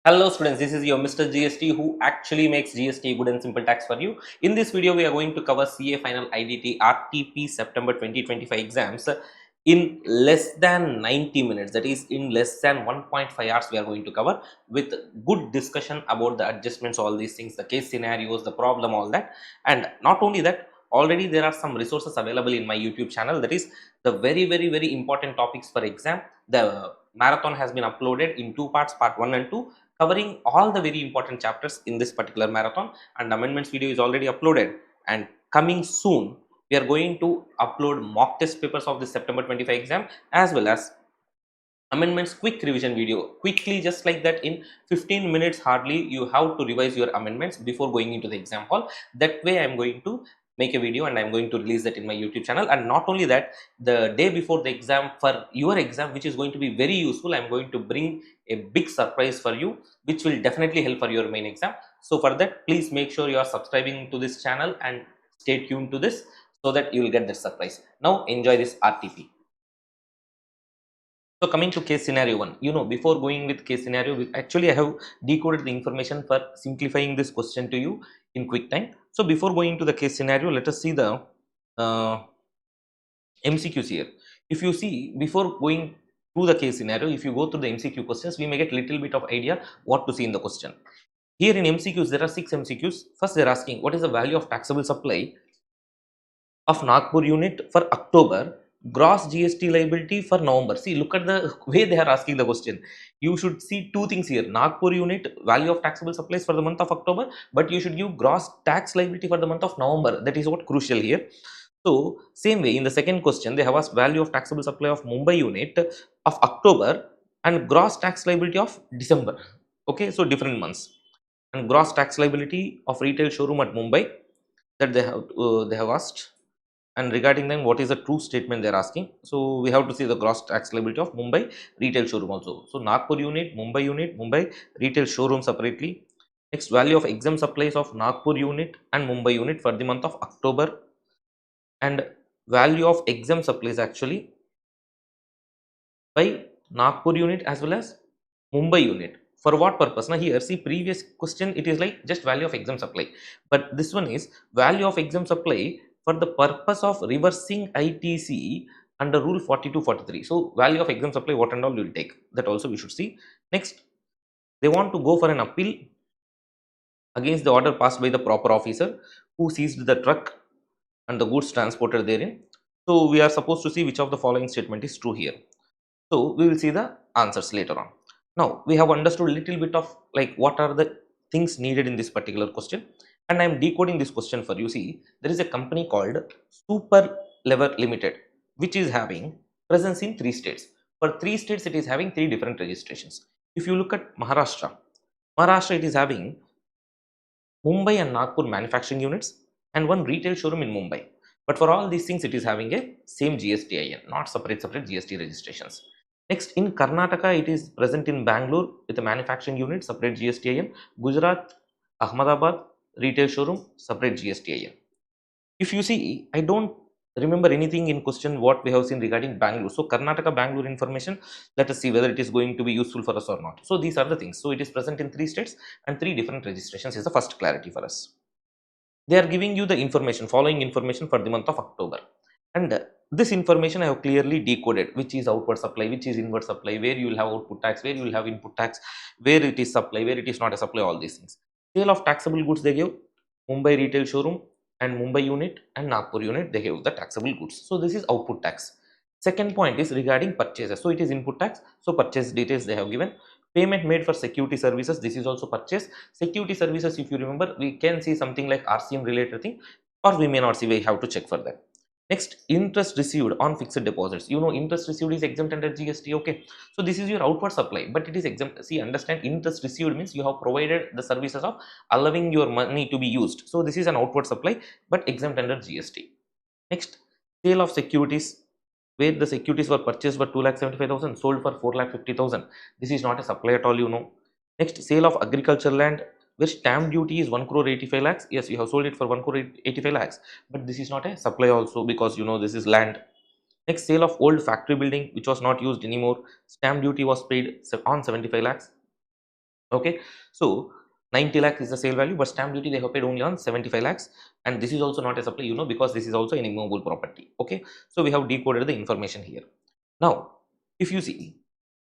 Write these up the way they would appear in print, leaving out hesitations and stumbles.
Hello students, this is your Mr. GST who actually makes GST good and simple tax for you. In this video, we are going to cover CA Final IDT RTP September 2025 exams in less than 90 minutes. That is in less than 1.5 hours we are going to cover with good discussion about the adjustments, all these things, the case scenarios, the problem, all that. And not only that, already there are some resources available in my YouTube channel. That is the very important topics for exam. The marathon has been uploaded in two parts, part 1 and 2, covering all the very important chapters in this particular marathon, and amendments video is already uploaded. And coming soon we are going to upload mock test papers of the September 25 exam, as well as amendments quick revision video quickly, just like that. In 15 minutes hardly you have to revise your amendments before going into the exam hall. That way I am going to make a video and I am going to release that in my YouTube channel. And not only that, the day before the exam, for your exam, which is going to be very useful, I am going to bring a big surprise for you, which will definitely help for your main exam. So for that, please make sure you are subscribing to this channel and stay tuned to this, so that you will get that surprise. Now enjoy this RTP. So coming to case scenario 1, before going with case scenario, actually I have decoded the information for simplifying this question to you in quick time. So before going to the case scenario, let us see the uh, MCQs here. If you see, before going through the case scenario, if you go through the MCQ questions, we may get little bit of idea what to see in the question. Here in MCQs, there are 6 MCQs. First, they are asking what is the value of taxable supply of Nagpur unit for October, gross GST liability for November. See, look at the way they are asking the question. You should see two things here: Nagpur unit value of taxable supplies for the month of October, but you should give gross tax liability for the month of November. That is what crucial here. So, same way in the second question, they have asked value of taxable supply of Mumbai unit of October and gross tax liability of December. Okay, so different months, and gross tax liability of retail showroom at Mumbai, that they have asked. And regarding them, what is the true statement they're asking? So we have to see the gross tax liability of Mumbai retail showroom also. So Nagpur unit, Mumbai retail showroom separately. Next, value of exempt supplies of Nagpur unit and Mumbai unit for the month of October, and value of exempt supplies actually by Nagpur unit as well as Mumbai unit. For what purpose? Now here, see, previous question it is like just value of exempt supply, but this one is value of exempt supply for the purpose of reversing ITC under rule 4243. So value of exempt supply, what and all you will take, that also we should see. Next, they want to go for an appeal against the order passed by the proper officer who seized the truck and the goods transported therein. So we are supposed to see which of the following statement is true here. So we will see the answers later on. Now we have understood a little bit of like what are the things needed in this particular question, and I am decoding this question for you. See, there is a company called Super Lever Limited, which is having presence in 3 states. For 3 states, it is having 3 different registrations. If you look at Maharashtra, it is having Mumbai and Nagpur manufacturing units and 1 retail showroom in Mumbai. But for all these things, it is having a same GSTIN, not separate GST registrations. Next, in Karnataka, it is present in Bangalore with a manufacturing unit, separate GSTIN. Gujarat, Ahmedabad, retail showroom, separate GSTIN. If you see, I don't remember anything in question what we have seen regarding Bangalore. So Karnataka, Bangalore information, let us see whether it is going to be useful for us or not. So these are the things. So it is present in 3 states and 3 different registrations is the first clarity for us. They are giving you the information, following information for the month of October. And this information I have clearly decoded, which is outward supply, which is inward supply, where you will have output tax, where you will have input tax, where it is supply, where it is not a supply, all these things. Sale of taxable goods, they give Mumbai retail showroom and Mumbai unit and Nagpur unit, they give the taxable goods. So this is output tax. Second point is regarding purchases. So it is input tax. So purchase details they have given. Payment made for security services, this is also purchase. Security services, if you remember, we can see something like RCM related thing, or we may not see, we have to check for that. Next, interest received on fixed deposits. Interest received is exempt under GST. Okay, so this is your outward supply, but it is exempt. See, understand, interest received means you have provided the services of allowing your money to be used. So this is an outward supply, but exempt under GST. Next, sale of securities, where the securities were purchased for 2,75,000, sold for 4,50,000. This is not a supply at all. Next, sale of agricultural land, where stamp duty is 1 crore 85 lakhs. Yes, you have sold it for 1 crore 85 lakhs, but this is not a supply also, because this is land. Next, sale of old factory building which was not used anymore. Stamp duty was paid on 75 lakhs. Okay, so 90 lakhs is the sale value, but stamp duty they have paid only on 75 lakhs, and this is also not a supply, because this is also an immovable property. Okay, so we have decoded the information here. Now, if you see,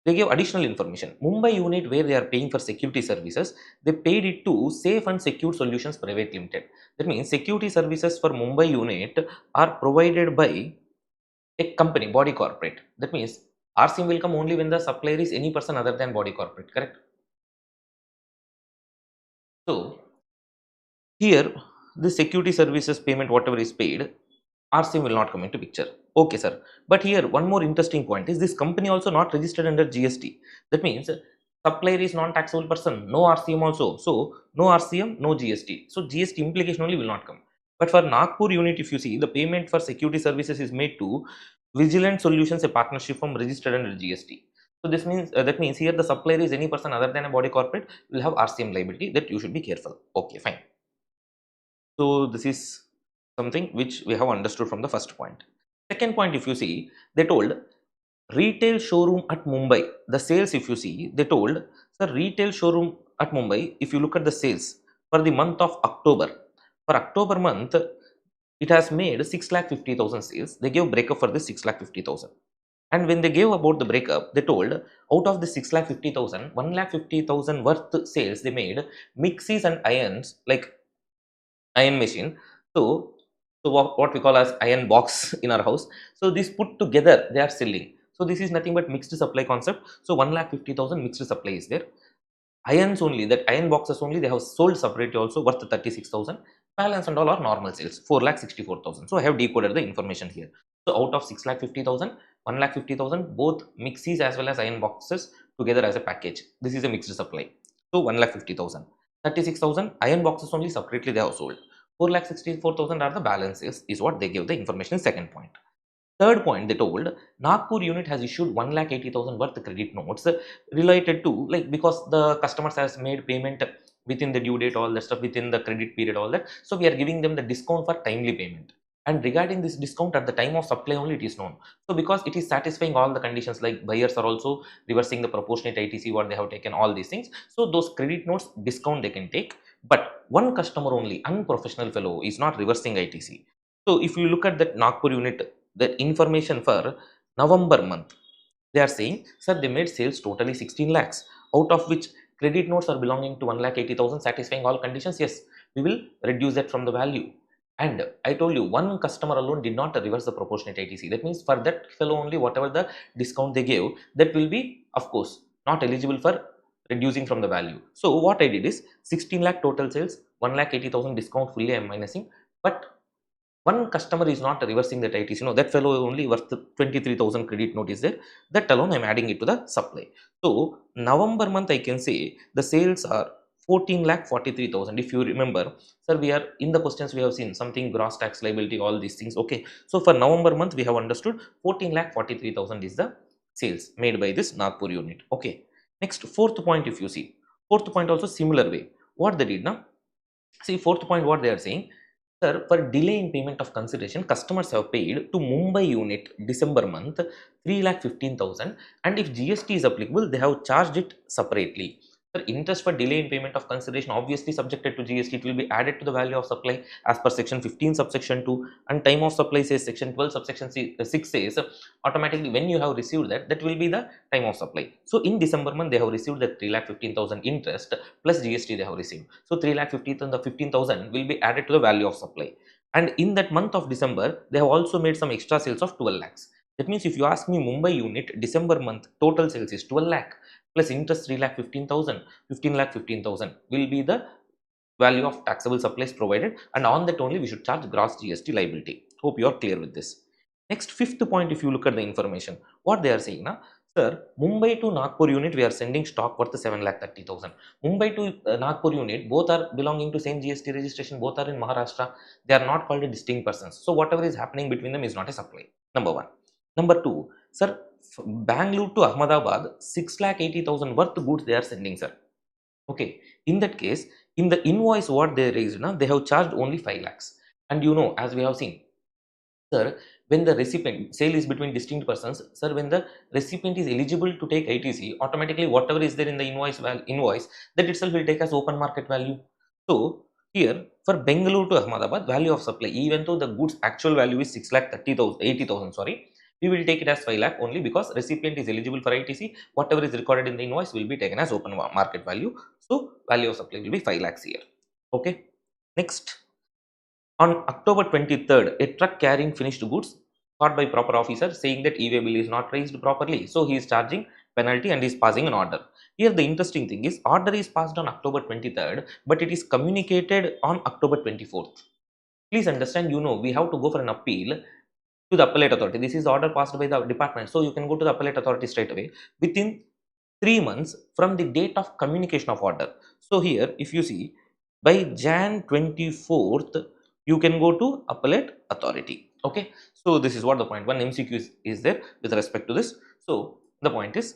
they give additional information. Mumbai unit, where they are paying for security services, they paid it to Safe and Secure Solutions Private Limited. That means security services for Mumbai unit are provided by a company, body corporate. That means RCM will come only when the supplier is any person other than body corporate, correct? So here, the security services payment, whatever is paid, RCM will not come into picture. Okay, sir. But here, one more interesting point is this company also not registered under GST. That means supplier is non-taxable person, no RCM also. So, no RCM, no GST. So, GST implication only will not come. But for Nagpur unit, if you see, the payment for security services is made to Vigilant Solutions, a partnership firm registered under GST. So, this means that means here the supplier is any person other than a body corporate will have RCM liability, that you should be careful. Okay, fine. So, this is something which we have understood from the first point. Second point, if you see, they told retail showroom at Mumbai, the sales, if you see, they told, sir, retail showroom at Mumbai, if you look at the sales for the month of October, for October month, it has made 6,50,000 sales. They gave breakup for this 6,50,000. And when they gave about the breakup, they told out of the 6,50,000, 1,50,000 worth sales they made mixies and irons, like iron machine. So, what we call as iron box in our house. So this put together they are selling. So this is nothing but mixed supply concept. So 1,50,000 mixed supply is there. Irons only, that iron boxes only they have sold separately also worth 36,000. Balance and all are normal sales, 4,64,000. So I have decoded the information here. So out of 6,50,000, 1,50,000 both mixies as well as iron boxes together as a package. This is a mixed supply. So 1,50,000. 36,000 iron boxes only separately they have sold. 4,64,000 are the balances, is what they give the information in second point. Third point, they told Nagpur unit has issued 1,80,000 worth credit notes related to, like, because the customers has made payment within the due date, all that stuff, within the credit period, all that. So we are giving them the discount for timely payment. And regarding this discount at the time of supply only it is known. So because it is satisfying all the conditions, like buyers are also reversing the proportionate ITC what they have taken, all these things. So those credit notes discount they can take. But one customer only, unprofessional fellow, is not reversing ITC. So if you look at that Nagpur unit, the information for November month, they are saying, sir, they made sales totally 16 lakhs, out of which credit notes are belonging to 1,80,000, satisfying all conditions. Yes, we will reduce that from the value. And I told you, one customer alone did not reverse the proportionate ITC. That means for that fellow only, whatever the discount they gave, that will be, of course, not eligible for reducing from the value. So what I did is 16 lakh total sales, 1,80,000 discount fully I am minusing, but one customer is not reversing that ITC. That fellow only worth 23,000 credit note is there. That alone I'm adding it to the supply. So November month I can say the sales are 14,43,000. If you remember, sir, we are in the questions we have seen something gross tax liability, all these things. Okay. So for November month we have understood 14,43,000 is the sales made by this Nagpur unit. Okay. Next, fourth point, if you see, fourth point also similar way. What they did now? See, fourth point, what they are saying, sir, for delay in payment of consideration, customers have paid to Mumbai unit December month 3,15,000, and if GST is applicable, they have charged it separately. Sir, interest for delay in payment of consideration obviously subjected to GST, it will be added to the value of supply as per section 15 subsection 2, and time of supply says section 12 subsection 6 says automatically when you have received that, that will be the time of supply. So in December month they have received the 3,15,000 interest plus GST they have received. So 3,15,000 will be added to the value of supply. And in that month of December, they have also made some extra sales of 12 lakhs. That means if you ask me, Mumbai unit December month total sales is 12 lakh plus interest 3,15,000, 15,15,000 will be the value of taxable supplies provided, and on that only we should charge gross GST liability. Hope you are clear with this. Next, fifth point, if you look at the information, what they are saying now, sir, Mumbai to Nagpur unit we are sending stock worth 7,30,000. Mumbai to Nagpur unit, both are belonging to same GST registration, both are in Maharashtra. They are not called distinct persons. So whatever is happening between them is not a supply. Number one. Number two, sir, Bangalore to Ahmedabad, 6,80,000 worth goods they are sending, sir. Okay. In that case, in the invoice what they raised, now they have charged only 5 lakhs. And as we have seen, sir, when the recipient, sale is between distinct persons, sir, when the recipient is eligible to take ITC, automatically whatever is there in the invoice, that itself will take as open market value. So here for Bengaluru to Ahmedabad, value of supply, even though the goods actual value is 6,30,000, sorry, we will take it as 5 lakh only because recipient is eligible for ITC. Whatever is recorded in the invoice will be taken as open market value. So value of supply will be 5 lakhs here. Okay. Next, on October 23rd, a truck carrying finished goods caught by proper officer saying that e-way bill is not raised properly. So he is charging penalty and is passing an order. Here the interesting thing is order is passed on October 23rd, but it is communicated on October 24th. Please understand, we have to go for an appeal to the appellate authority. This is order passed by the department. So you can go to the appellate authority straight away within 3 months from the date of communication of order. So here, if you see, by Jan 24th, you can go to appellate authority. Okay. So this is what the point. One MCQ is there with respect to this. So the point is,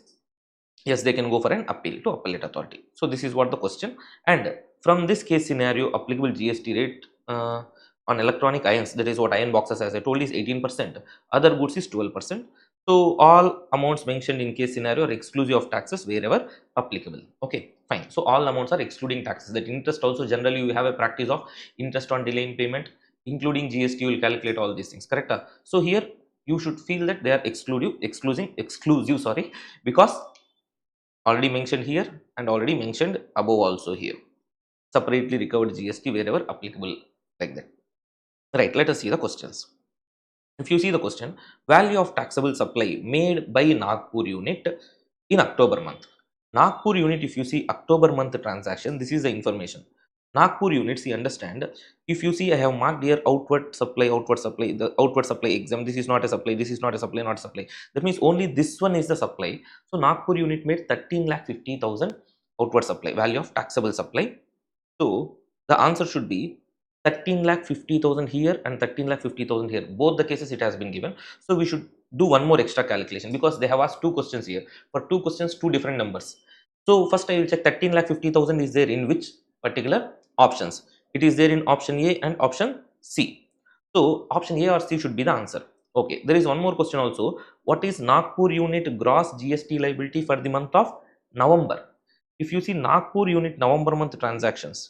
yes, they can go for an appeal to appellate authority. So this is what the question. And from this case scenario, applicable GST rate on electronic irons, that is what iron boxes, as I told, is 18%. Other goods is 12%. So all amounts mentioned in case scenario are exclusive of taxes wherever applicable. Okay, fine. So all amounts are excluding taxes. That interest also, generally you have a practice of interest on delay in payment, including GST. You will calculate all these things, correct? So here you should feel that they are exclusive, sorry, because already mentioned here and already mentioned above also here. Separately recovered GST wherever applicable, like that. Right, let us see the questions. If you see the question, value of taxable supply made by Nagpur unit in October month. Nagpur unit, if you see October month transaction, this is the information. Nagpur unit, see, understand, if you see I have marked here outward supply, the outward supply exempt, this is not a supply, this is not a supply, not a supply. That means only this one is the supply. So Nagpur unit made 13,50,000 outward supply, value of taxable supply. So the answer should be 13,50,000 here and 13,50,000 here. Both the cases it has been given. So we should do one more extra calculation because they have asked two questions here. For two questions, two different numbers. So first I will check 13,50,000 is there in which particular options. It is there in option A and option C. So option A or C should be the answer. Okay, there is one more question also. What is Nagpur unit gross GST liability for the month of November? If you see Nagpur unit November month transactions,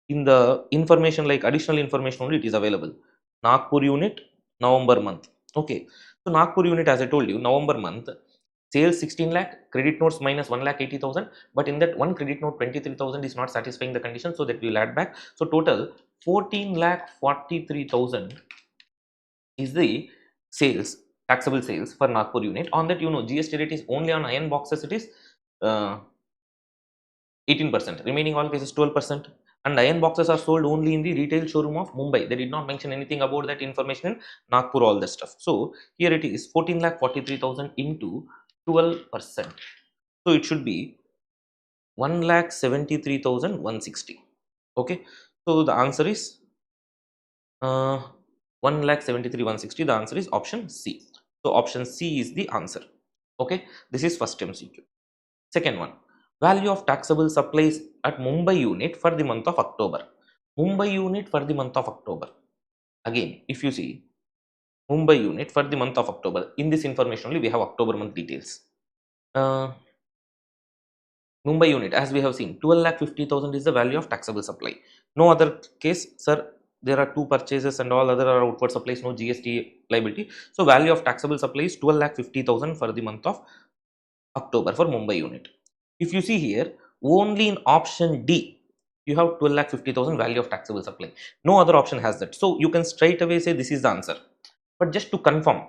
in the information, like additional information only it is available. Nagpur unit November month. Okay. So Nagpur unit, as I told you, November month, sales 16 lakh, credit notes minus 1,80,000, but in that one credit note 23,000 is not satisfying the condition, so that we will add back. So total 14,43,000 is the sales, taxable sales for Nagpur unit. On that, GST rate is only on iron boxes, it is 18%, remaining all cases 12%. And iron boxes are sold only in the retail showroom of Mumbai. They did not mention anything about that information in Nagpur, all that stuff. So here it is 14,43,000 into 12%. So it should be 1,73,160. Okay. So the answer is 1,73,160. The answer is option C. So option C is the answer. Okay. This is first MCQ. Second one, value of taxable supplies at Mumbai unit for the month of October. Mumbai unit for the month of October. Again, if you see Mumbai unit for the month of October, in this information only we have October month details. Mumbai unit, as we have seen, 12,50,000 is the value of taxable supply. No other case, sir. There are two purchases and all other are outward supplies, no GST liability. So value of taxable supply is 12,50,000 for the month of October for Mumbai unit. If you see here, only in option D, you have 12,50,000 value of taxable supply. No other option has that. So you can straight away say this is the answer. But just to confirm,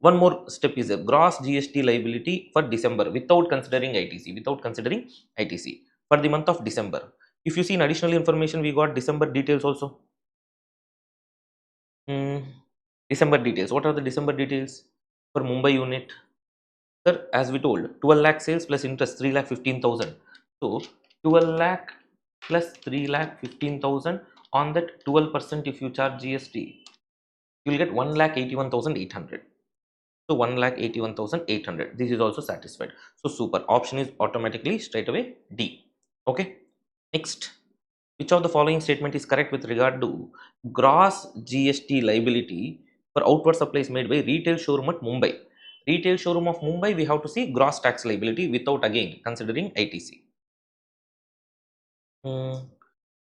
one more step is a gross GST liability for December without considering ITC. For the month of December. If you see in additional information, we got December details also. December details. What are the December details for Mumbai unit? Sir, as we told, 12 lakh sales plus interest 3,15,000. So 12 lakh plus 3,15,000, on that 12% if you charge GST, you will get 1,81,800. So 1,81,800. This is also satisfied. So super. Option is automatically straight away D. Okay. Next, which of the following statement is correct with regard to gross GST liability for outward supplies made by retail showroom at Mumbai. Retail showroom of Mumbai, we have to see gross tax liability without again considering ITC. Hmm.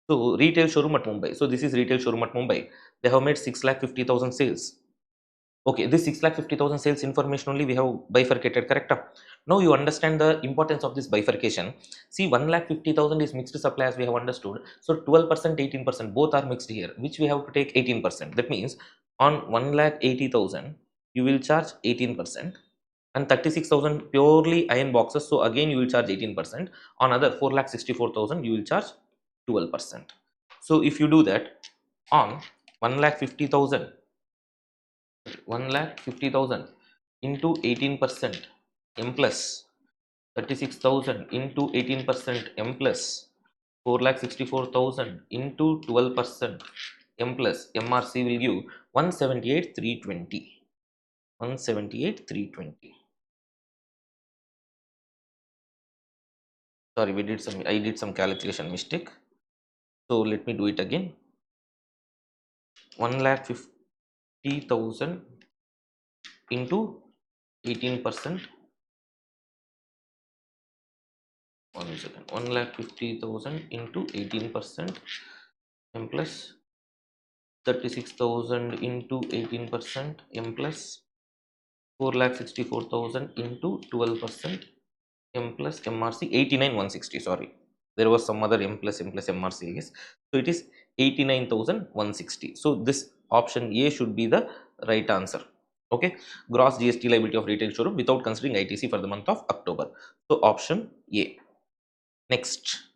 So retail showroom at Mumbai. So this is retail showroom at Mumbai. They have made 6,50,000 sales. Okay, this 6,50,000 sales information only we have bifurcated, correct? Now you understand the importance of this bifurcation. See, 1,50,000 is mixed supply as we have understood. So 12%, 18%, both are mixed here, which we have to take 18%. That means on 1,80,000, you will charge 18%, and 36,000 purely iron boxes. So again, you will charge 18%. On other 4,64,000, you will charge 12%. So if you do that on 1,50,000, 1,50,000 into 18% M plus 36,000 into 18% M plus 4,64,000 into 12% M plus MRC will give 178,320. 178,320. Sorry, I did some calculation mistake. So let me do it again. 1,50,000 into 18%. 1 second. 1,50,000 into 18% M plus 36,000 into 18% M plus 4,64,000 into 12% M plus MRC 89,160. Sorry, there was some other M plus MRC, I guess. So it is 89,160. So this option A should be the right answer. Okay, gross GST liability of retail showroom without considering ITC for the month of October. So option A. Next,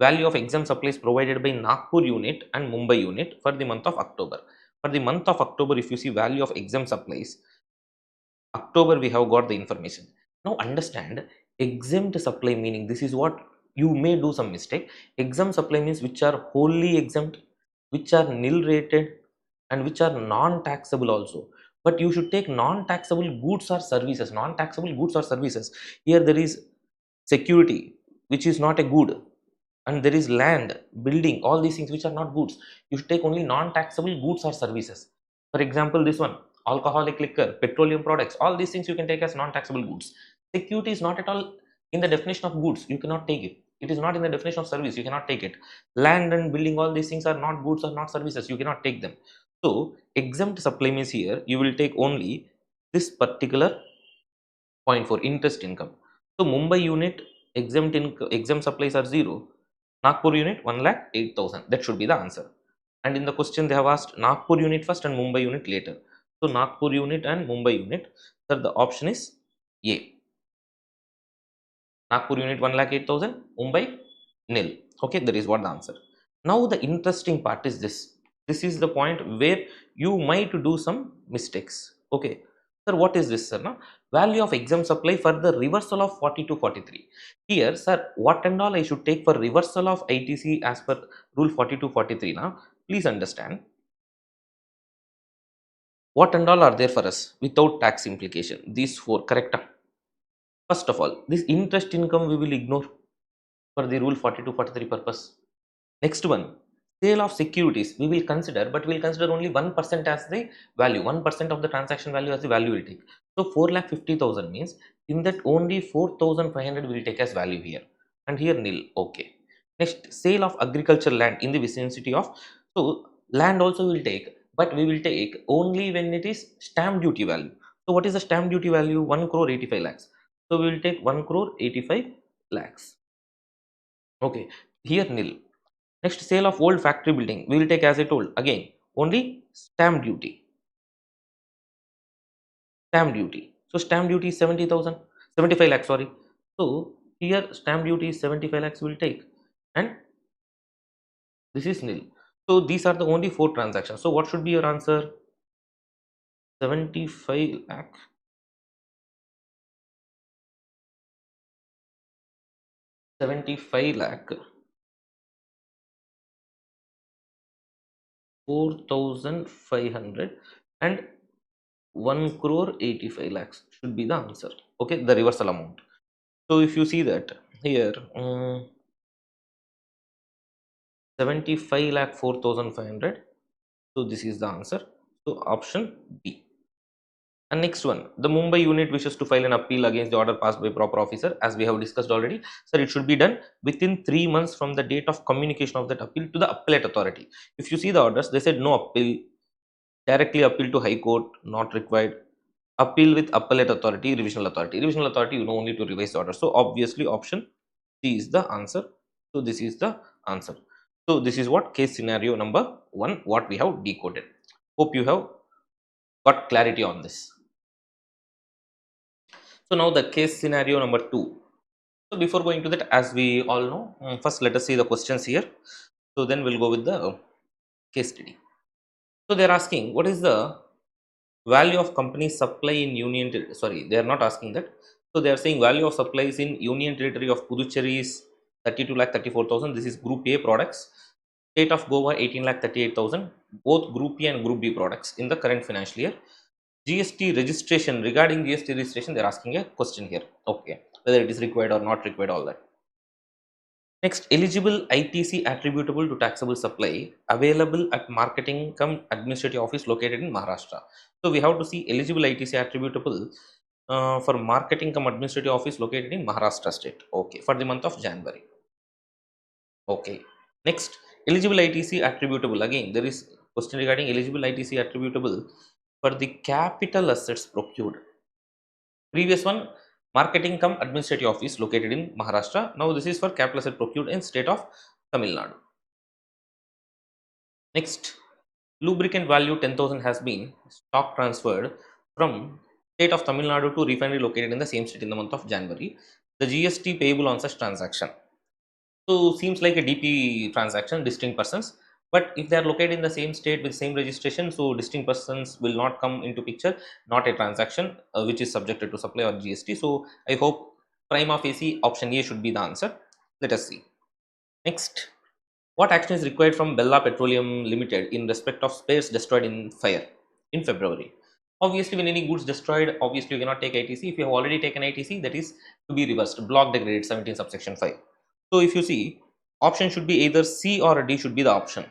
value of exempt supplies provided by Nagpur unit and Mumbai unit for the month of October. For the month of October, if you see value of exempt supplies, October we have got the information. Now understand exempt supply meaning. This is what you may do some mistake. Exempt supply means which are wholly exempt, which are nil rated, and which are non-taxable also. But you should take non-taxable goods or services. Non-taxable goods or services. Here there is security, which is not a good, and there is land, building, all these things which are not goods. You should take only non-taxable goods or services. For example, this one, alcoholic liquor, petroleum products, all these things you can take as non-taxable goods. Security is not at all in the definition of goods, you cannot take it. It is not in the definition of service, you cannot take it. Land and building, all these things are not goods or not services, you cannot take them. So exempt supply means here you will take only this particular point for interest income. So Mumbai unit exempt supplies are 0. Nagpur unit 1,08,000. That should be the answer. And in the question they have asked Nagpur unit first and Mumbai unit later. So Nagpur unit and Mumbai unit. Sir, the option is A. Nagpur unit 1,08,000. Mumbai nil. Okay, that is what the answer. Now the interesting part is this. This is the point where you might do some mistakes. Okay. Sir, what is this, sir? Now, value of exempt supply for the reversal of 4243. Here, sir, what and all I should take for reversal of ITC as per rule 4243? Now, please understand what and all are there for us without tax implication. These four, correct? First of all, this interest income we will ignore for the rule 4243 purpose. Next one, sale of securities we will consider, but we will consider only 1% as the value. 1% of the transaction value as the value we will take. So 4,50,000 means in that only 4,500 will take as value here, and here nil. Okay. Next, sale of agricultural land in the vicinity of, so land also will take, but we will take only when it is stamp duty value. So what is the stamp duty value? 1 crore 85 lakhs. So we will take 1 crore 85 lakhs. Okay. Here nil. Next, sale of old factory building. We will take, as I told, again only stamp duty. Stamp duty. So stamp duty is 70,000, 75 lakhs. Sorry. So here stamp duty is 75 lakhs. We will take, and this is nil. So these are the only four transactions. So what should be your answer? 75 lakh. 75 lakh. 4,500 and 1 crore 85 lakhs should be the answer. Okay, the reversal amount. So if you see that here, 75 lakh 4,500. So this is the answer. So option B. And next one, the Mumbai unit wishes to file an appeal against the order passed by proper officer, as we have discussed already. Sir, it should be done within 3 months from the date of communication of that appeal to the appellate authority. If you see the orders, they said no appeal, directly appeal to High Court, not required. Appeal with appellate authority, revisional authority. Revisional authority, you know, only to revise the order. So obviously option C is the answer. So this is the answer. So this is what case scenario number 1, what we have decoded. Hope you have got clarity on this. So now the case scenario number 2. So before going to that, as we all know, first let us see the questions here. So then we'll go with the case study. So they're asking what is the value of company supply in union, sorry, they are not asking that. So they are saying value of supplies in union territory of Puducherry is 32 lakh 34,000. This is group A products. State of Goa 18 lakh 38,000. Both group A and group B products in the current financial year. GST registration, regarding GST registration, they are asking a question here. Okay, whether it is required or not required, all that. Next, eligible ITC attributable to taxable supply available at marketing cum administrative office located in Maharashtra. So we have to see eligible ITC attributable for marketing cum administrative office located in Maharashtra state. Okay, for the month of January. Okay. Next, eligible ITC attributable. Again, there is question regarding eligible ITC attributable for the capital assets procured. Previous one, marketing cum administrative office located in Maharashtra. Now this is for capital asset procured in state of Tamil Nadu. Next, lubricant value 10,000 has been stock transferred from state of Tamil Nadu to refinery located in the same state in the month of January. The GST payable on such transaction. So seems like a DP transaction, distinct persons. But if they are located in the same state with same registration, so distinct persons will not come into picture, not a transaction which is subjected to supply or GST. So I hope prima facie option A should be the answer. Let us see. Next, what action is required from Bella Petroleum Limited in respect of spares destroyed in fire in February? Obviously, when any goods destroyed, obviously you cannot take ITC. If you have already taken ITC, that is to be reversed. Block degraded 17 subsection 5. So if you see, option should be either C or D should be the option.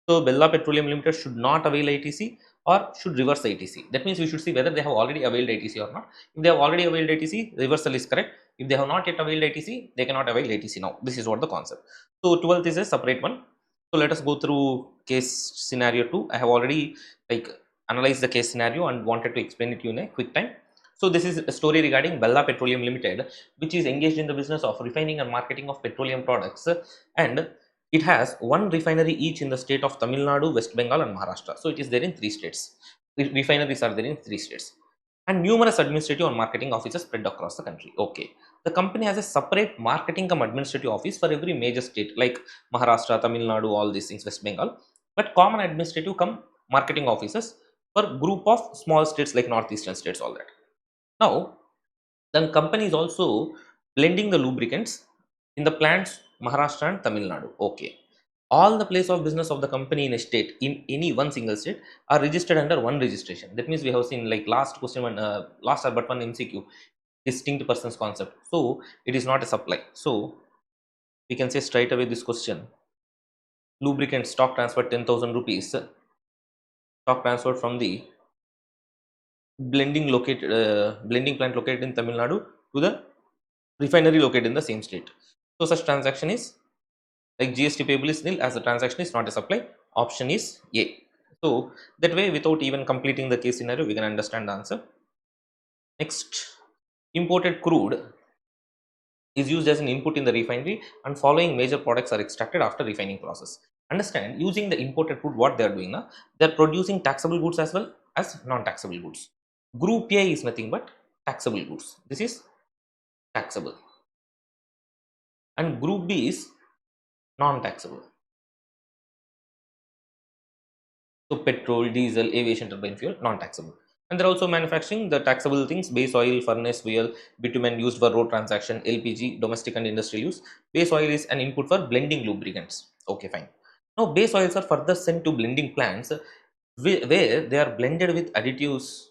So Bella Petroleum Limited should not avail ITC or should reverse ITC. That means we should see whether they have already availed ITC or not. If they have already availed ITC, reversal is correct. If they have not yet availed ITC, they cannot avail ITC now. This is what the concept. So 12th is a separate one. So let us go through case scenario 2. I have already analyzed the case scenario and wanted to explain it to you in a quick time. So this is a story regarding Bella Petroleum Limited, which is engaged in the business of refining and marketing of petroleum products, and it has one refinery each in the state of Tamil Nadu, West Bengal and Maharashtra. So it is there in 3 states. Refineries are there in 3 states. And numerous administrative and marketing offices spread across the country. Okay. The company has a separate marketing cum administrative office for every major state like Maharashtra, Tamil Nadu, all these things, West Bengal. But common administrative cum marketing offices for group of small states like northeastern states, all that. Now, the company is also blending the lubricants in the plants Maharashtra and Tamil Nadu. Okay. All the place of business of the company in a state, in any one single state, are registered under one registration. That means we have seen like last question one, last but one MCQ, distinct persons concept. So it is not a supply. So we can say straight away this question: lubricant stock transfer 10,000 rupees, stock transferred from the blending plant located in Tamil Nadu to the refinery located in the same state. So such transaction is like GST payable is nil as the transaction is not a supply. Option is A. So that way, without even completing the case scenario, we can understand the answer. Next, imported crude is used as an input in the refinery and following major products are extracted after refining process. Understand, using the imported crude, what they are doing now, they are producing taxable goods as well as non-taxable goods. Group A is nothing but taxable goods. This is taxable. And group B is non-taxable. So petrol, diesel, aviation turbine fuel, non-taxable. And they're also manufacturing the taxable things: base oil, furnace fuel, bitumen used for road transaction, LPG, domestic and industrial use. Base oil is an input for blending lubricants. Okay, fine. Now base oils are further sent to blending plants where they are blended with additives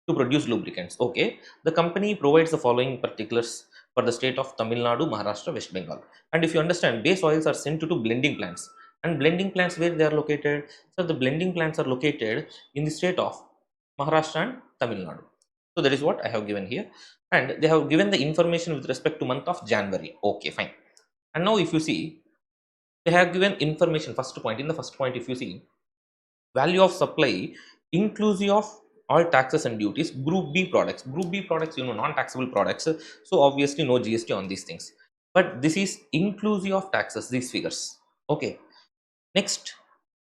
to produce lubricants. Okay, the company provides the following particulars for the state of Tamil Nadu, Maharashtra, West Bengal. And if you understand, base oils are sent to blending plants. And blending plants, where they are located? So the blending plants are located in the state of Maharashtra and Tamil Nadu. So that is what I have given here, and they have given the information with respect to month of January. Okay, fine. And now if you see, they have given information. First point, in the first point, if you see, value of supply inclusive of all taxes and duties, group B products. Group B products, non-taxable products. So obviously no GST on these things. But this is inclusive of taxes, these figures. Okay. Next,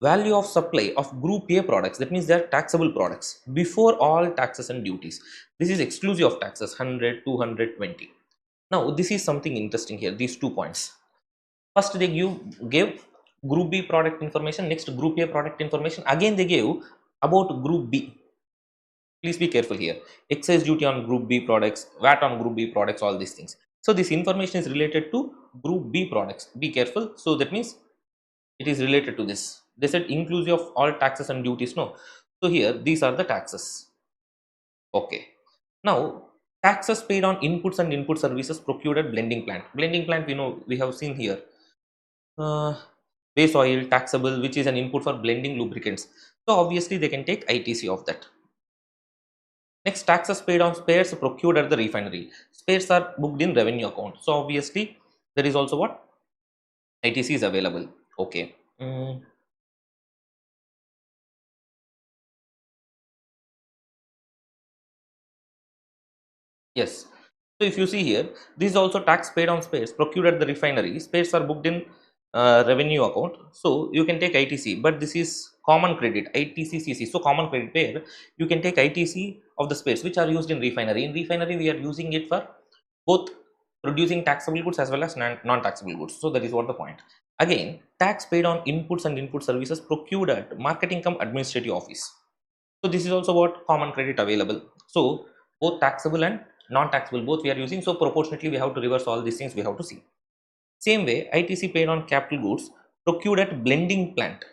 value of supply of group A products. That means they are taxable products before all taxes and duties. This is exclusive of taxes, 100, 220. Now, this is something interesting here, these 2 points. First, they gave group B product information. Next, group A product information. Again, they gave about group B. Please be careful here. Excise duty on group B products, VAT on group B products, all these things. So, this information is related to group B products. Be careful. So, that means it is related to this. They said inclusive of all taxes and duties. No. So, here, these are the taxes. Okay. Now, taxes paid on inputs and input services procured at blending plant. Blending plant, we have seen here. Base oil taxable, which is an input for blending lubricants. So obviously they can take ITC of that. Next, taxes paid on spares procured at the refinery. Spares are booked in revenue account. So obviously there is also what? ITC is available. Okay. Yes. So if you see here, this is also tax paid on spares procured at the refinery. Spares are booked in revenue account. So you can take ITC, but this is common credit, ITC CC. So common credit where you can take ITC of the spares which are used in refinery. In refinery, we are using it for both producing taxable goods as well as non-taxable goods. So that is what the point. Again, tax paid on inputs and input services procured at marketing cum administrative office. So this is also what common credit available. So both taxable and non-taxable both we are using. So proportionately we have to reverse all these things, we have to see. Same way, ITC paid on capital goods procured at blending plant.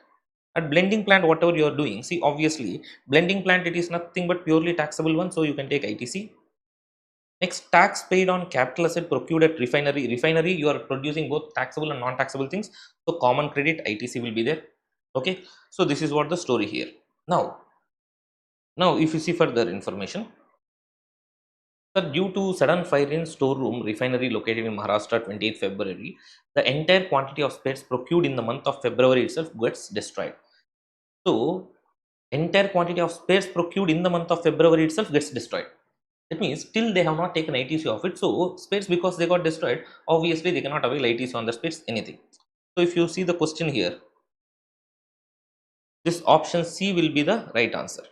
At blending plant, whatever you are doing, see obviously blending plant, it is nothing but purely taxable one. So you can take ITC. Next, tax paid on capital asset procured at refinery. Refinery, you are producing both taxable and non-taxable things. So common credit ITC will be there. Okay. So this is what the story here. Now if you see further information, sir, due to sudden fire in storeroom refinery located in Maharashtra 28th February, the entire quantity of spares procured in the month of February itself gets destroyed. So, entire quantity of spares procured in the month of February itself gets destroyed. That means till they have not taken ITC of it. So, spares, because they got destroyed, obviously they cannot avail ITC on the spares, anything. So, if you see the question here, this option C will be the right answer,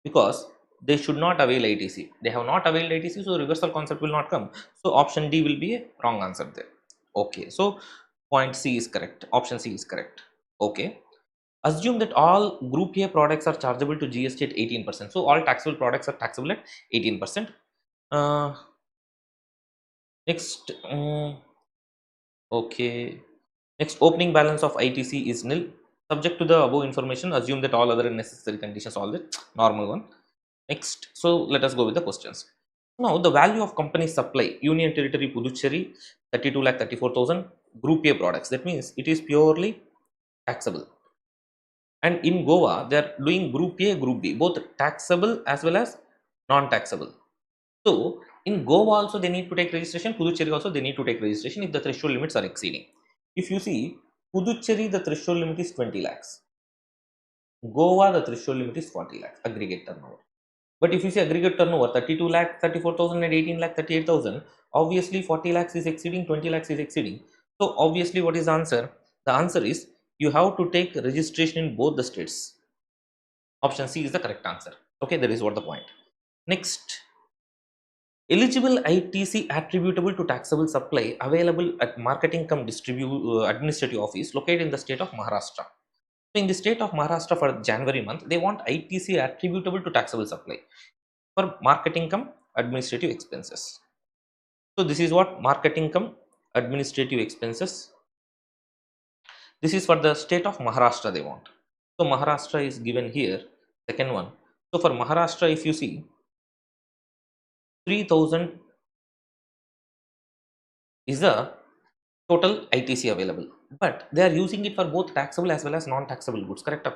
because they should not avail ITC. They have not availed ITC, so reversal concept will not come. So option D will be a wrong answer there. Okay, so point C is correct. Option C is correct. Okay. Assume that all group A products are chargeable to GST at 18%. So all taxable products are taxable at 18%. Next, okay. Next, opening balance of ITC is nil. Subject to the above information, assume that all other necessary conditions, all the normal one. Next, so let us go with the questions. Now, the value of company supply, Union Territory Puducherry, 32,34,000, Group A products. That means it is purely taxable. And in Goa, they are doing Group A, Group B, both taxable as well as non-taxable. So, in Goa also they need to take registration, Puducherry also they need to take registration if the threshold limits are exceeding. If you see, Puducherry, the threshold limit is 20 lakhs. Goa, the threshold limit is 40 lakhs, aggregate turnover. But if you see aggregate turnover 32 lakh, 34,000 and 18 lakh, 38,000, obviously 40 lakhs is exceeding, 20 lakhs is exceeding. So obviously what is the answer? The answer is you have to take registration in both the states. Option C is the correct answer. Okay, that is what the point. Next, eligible ITC attributable to taxable supply available at marketing cum administrative office located in the state of Maharashtra. So in the state of Maharashtra for January month, they want ITC attributable to taxable supply for marketing cum administrative expenses. So this is what marketing cum administrative expenses. This is for the state of Maharashtra they want. So Maharashtra is given here, second one. So for Maharashtra, if you see, 3,000 is the total ITC available, but they are using it for both taxable as well as non-taxable goods, correct?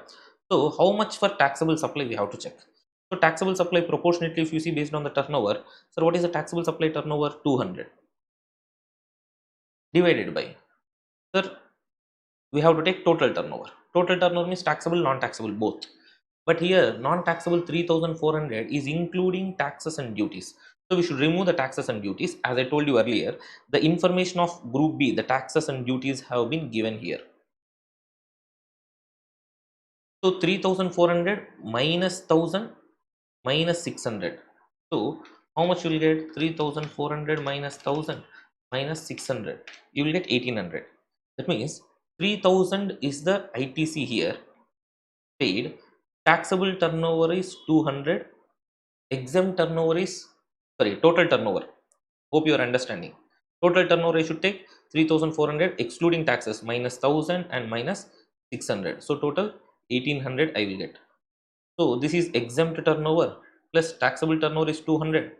So how much for taxable supply we have to check. So taxable supply proportionately, if you see based on the turnover, so what is the taxable supply turnover? 200 divided by, sir, we have to take total turnover. Total turnover means taxable, non-taxable both. But here non-taxable 3400 is including taxes and duties. So we should remove the taxes and duties. As I told you earlier, the information of group B, the taxes and duties have been given here. So 3400 minus 1000 minus 600. So how much you will get? 3400 minus 1000 minus 600. You will get 1800. That means 3000 is the ITC here paid. Taxable turnover is 200. Exempt turnover is, sorry, total turnover. Hope you are understanding. Total turnover I should take 3400 excluding taxes minus 1000 and minus 600. So total 1800 I will get. So this is exempt turnover plus taxable turnover is 200.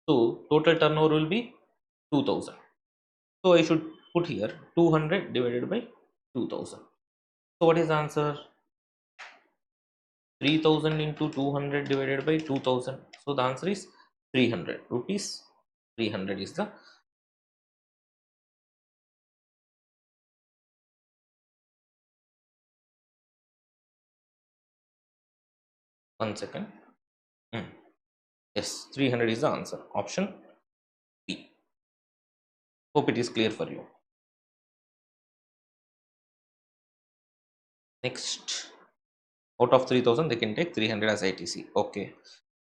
So total turnover will be 2000. So I should put here 200 divided by 2000. So what is the answer? 3000 into 200 divided by 2000. So the answer is 300 rupees. 300 is the 1 second. Yes, 300 is the answer. Option B. Hope it is clear for you. Next, out of 3000, they can take 300 as ITC. Okay,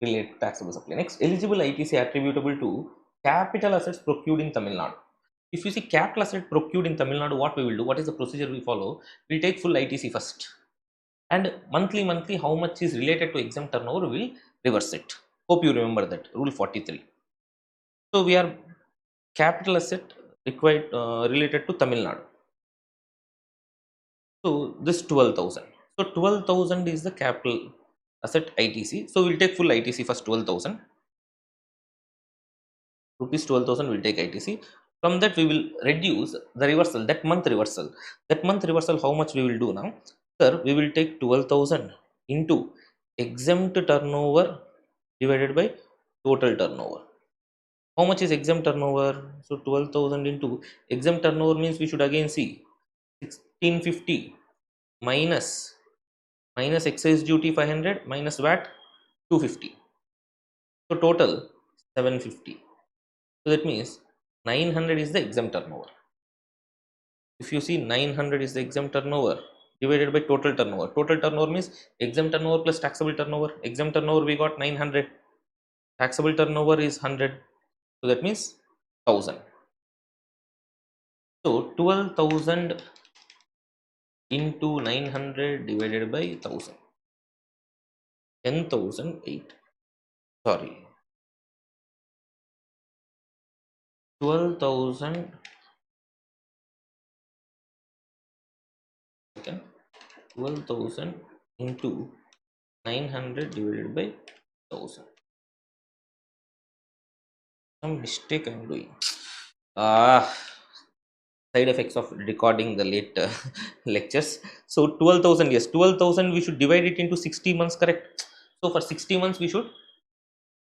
relate taxable supply. Next, eligible ITC attributable to capital assets procured in Tamil Nadu. If you see capital asset procured in Tamil Nadu, what we will do? What is the procedure we follow? We'll take full ITC first, and monthly, how much is related to exempt turnover, we will reverse it. Hope you remember that rule 43. So we are capital asset required related to Tamil Nadu. So this 12,000. So 12,000 is the capital asset ITC. So we'll take full ITC first. 12,000 rupees, 12,000 will take ITC. From that we will reduce the reversal, that month reversal. That month reversal, how much we will do now? Sir, we will take 12,000 into exempt turnover divided by total turnover. How much is exempt turnover? So 12,000 into exempt turnover means we should again see 1650 minus excise duty 500 minus VAT 250. So total 750. So that means 900 is the exempt turnover. If you see 900 is the exempt turnover divided by total turnover. Total turnover means exempt turnover plus taxable turnover. Exempt turnover we got 900. Taxable turnover is 100. So that means 1000. So 12,000 into 900 divided by 1000. 10,008. Sorry. 12,000. 12,000 into 900 divided by 1000. Some mistake I am doing. Side effects of recording the late lectures. So 12,000, yes, 12,000 we should divide it into 60 months, correct? So for 60 months we should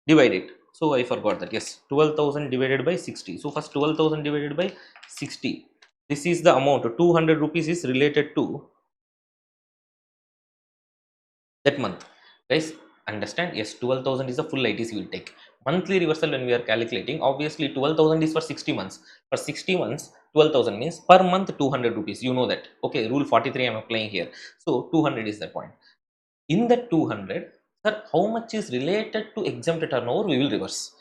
divide it. So I forgot that. Yes, 12,000 divided by 60. So first 12,000 divided by 60. This is the amount. 200 rupees is related to that month. Guys, understand? Yes, 12,000 is the full ITC will take. Monthly reversal when we are calculating, obviously 12,000 is for 60 months. For 60 months, 12,000 means per month 200 rupees. You know that. Okay, rule 43 I am applying here. So 200 is the point. In that 200, sir, how much is related to exempt turnover, we will reverse.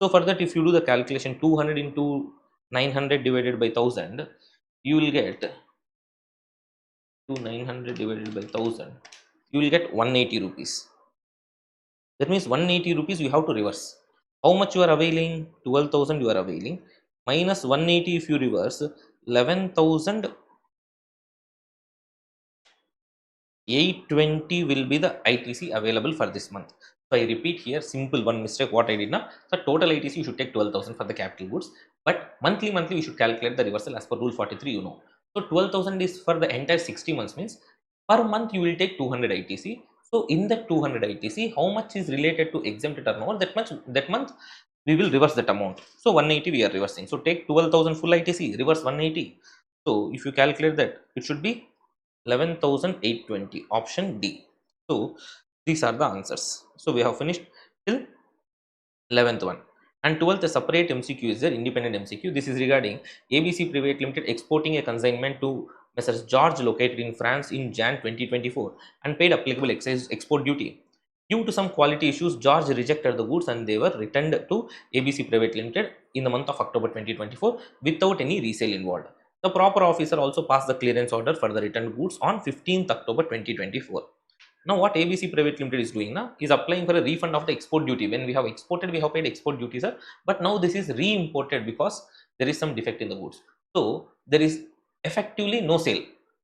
So for that, if you do the calculation 200 into 900 divided by 1000, you will get 900 divided by 1000, you will get 180 rupees. That means 180 rupees you have to reverse. How much you are availing? 12,000 you are availing. Minus 180 if you reverse, 11,820 will be the ITC available for this month. So I repeat here, simple one mistake what I did now. So total ITC you should take 12,000 for the capital goods, but monthly we should calculate the reversal as per rule 43, you know. So 12,000 is for the entire 60 months, means per month you will take 200 ITC. So in that 200 ITC, how much is related to exempt turnover, that month we will reverse that amount. So 180 we are reversing. So take 12,000 full ITC, reverse 180. So if you calculate that, it should be 11,820, option D. So these are the answers. So we have finished till 11th one. And 12th, a separate MCQ is there, independent MCQ. This is regarding ABC Private Limited exporting a consignment to Messrs. George located in France in Jan 2024 and paid applicable excise export duty. Due to some quality issues, George rejected the goods and they were returned to ABC Private Limited in the month of October 2024 without any resale involved. The proper officer also passed the clearance order for the returned goods on 15th October 2024. Now, what ABC Private Limited is doing now is applying for a refund of the export duty. When we have exported, we have paid export duty, sir. But now this is re-imported because there is some defect in the goods. So there is effectively no sale.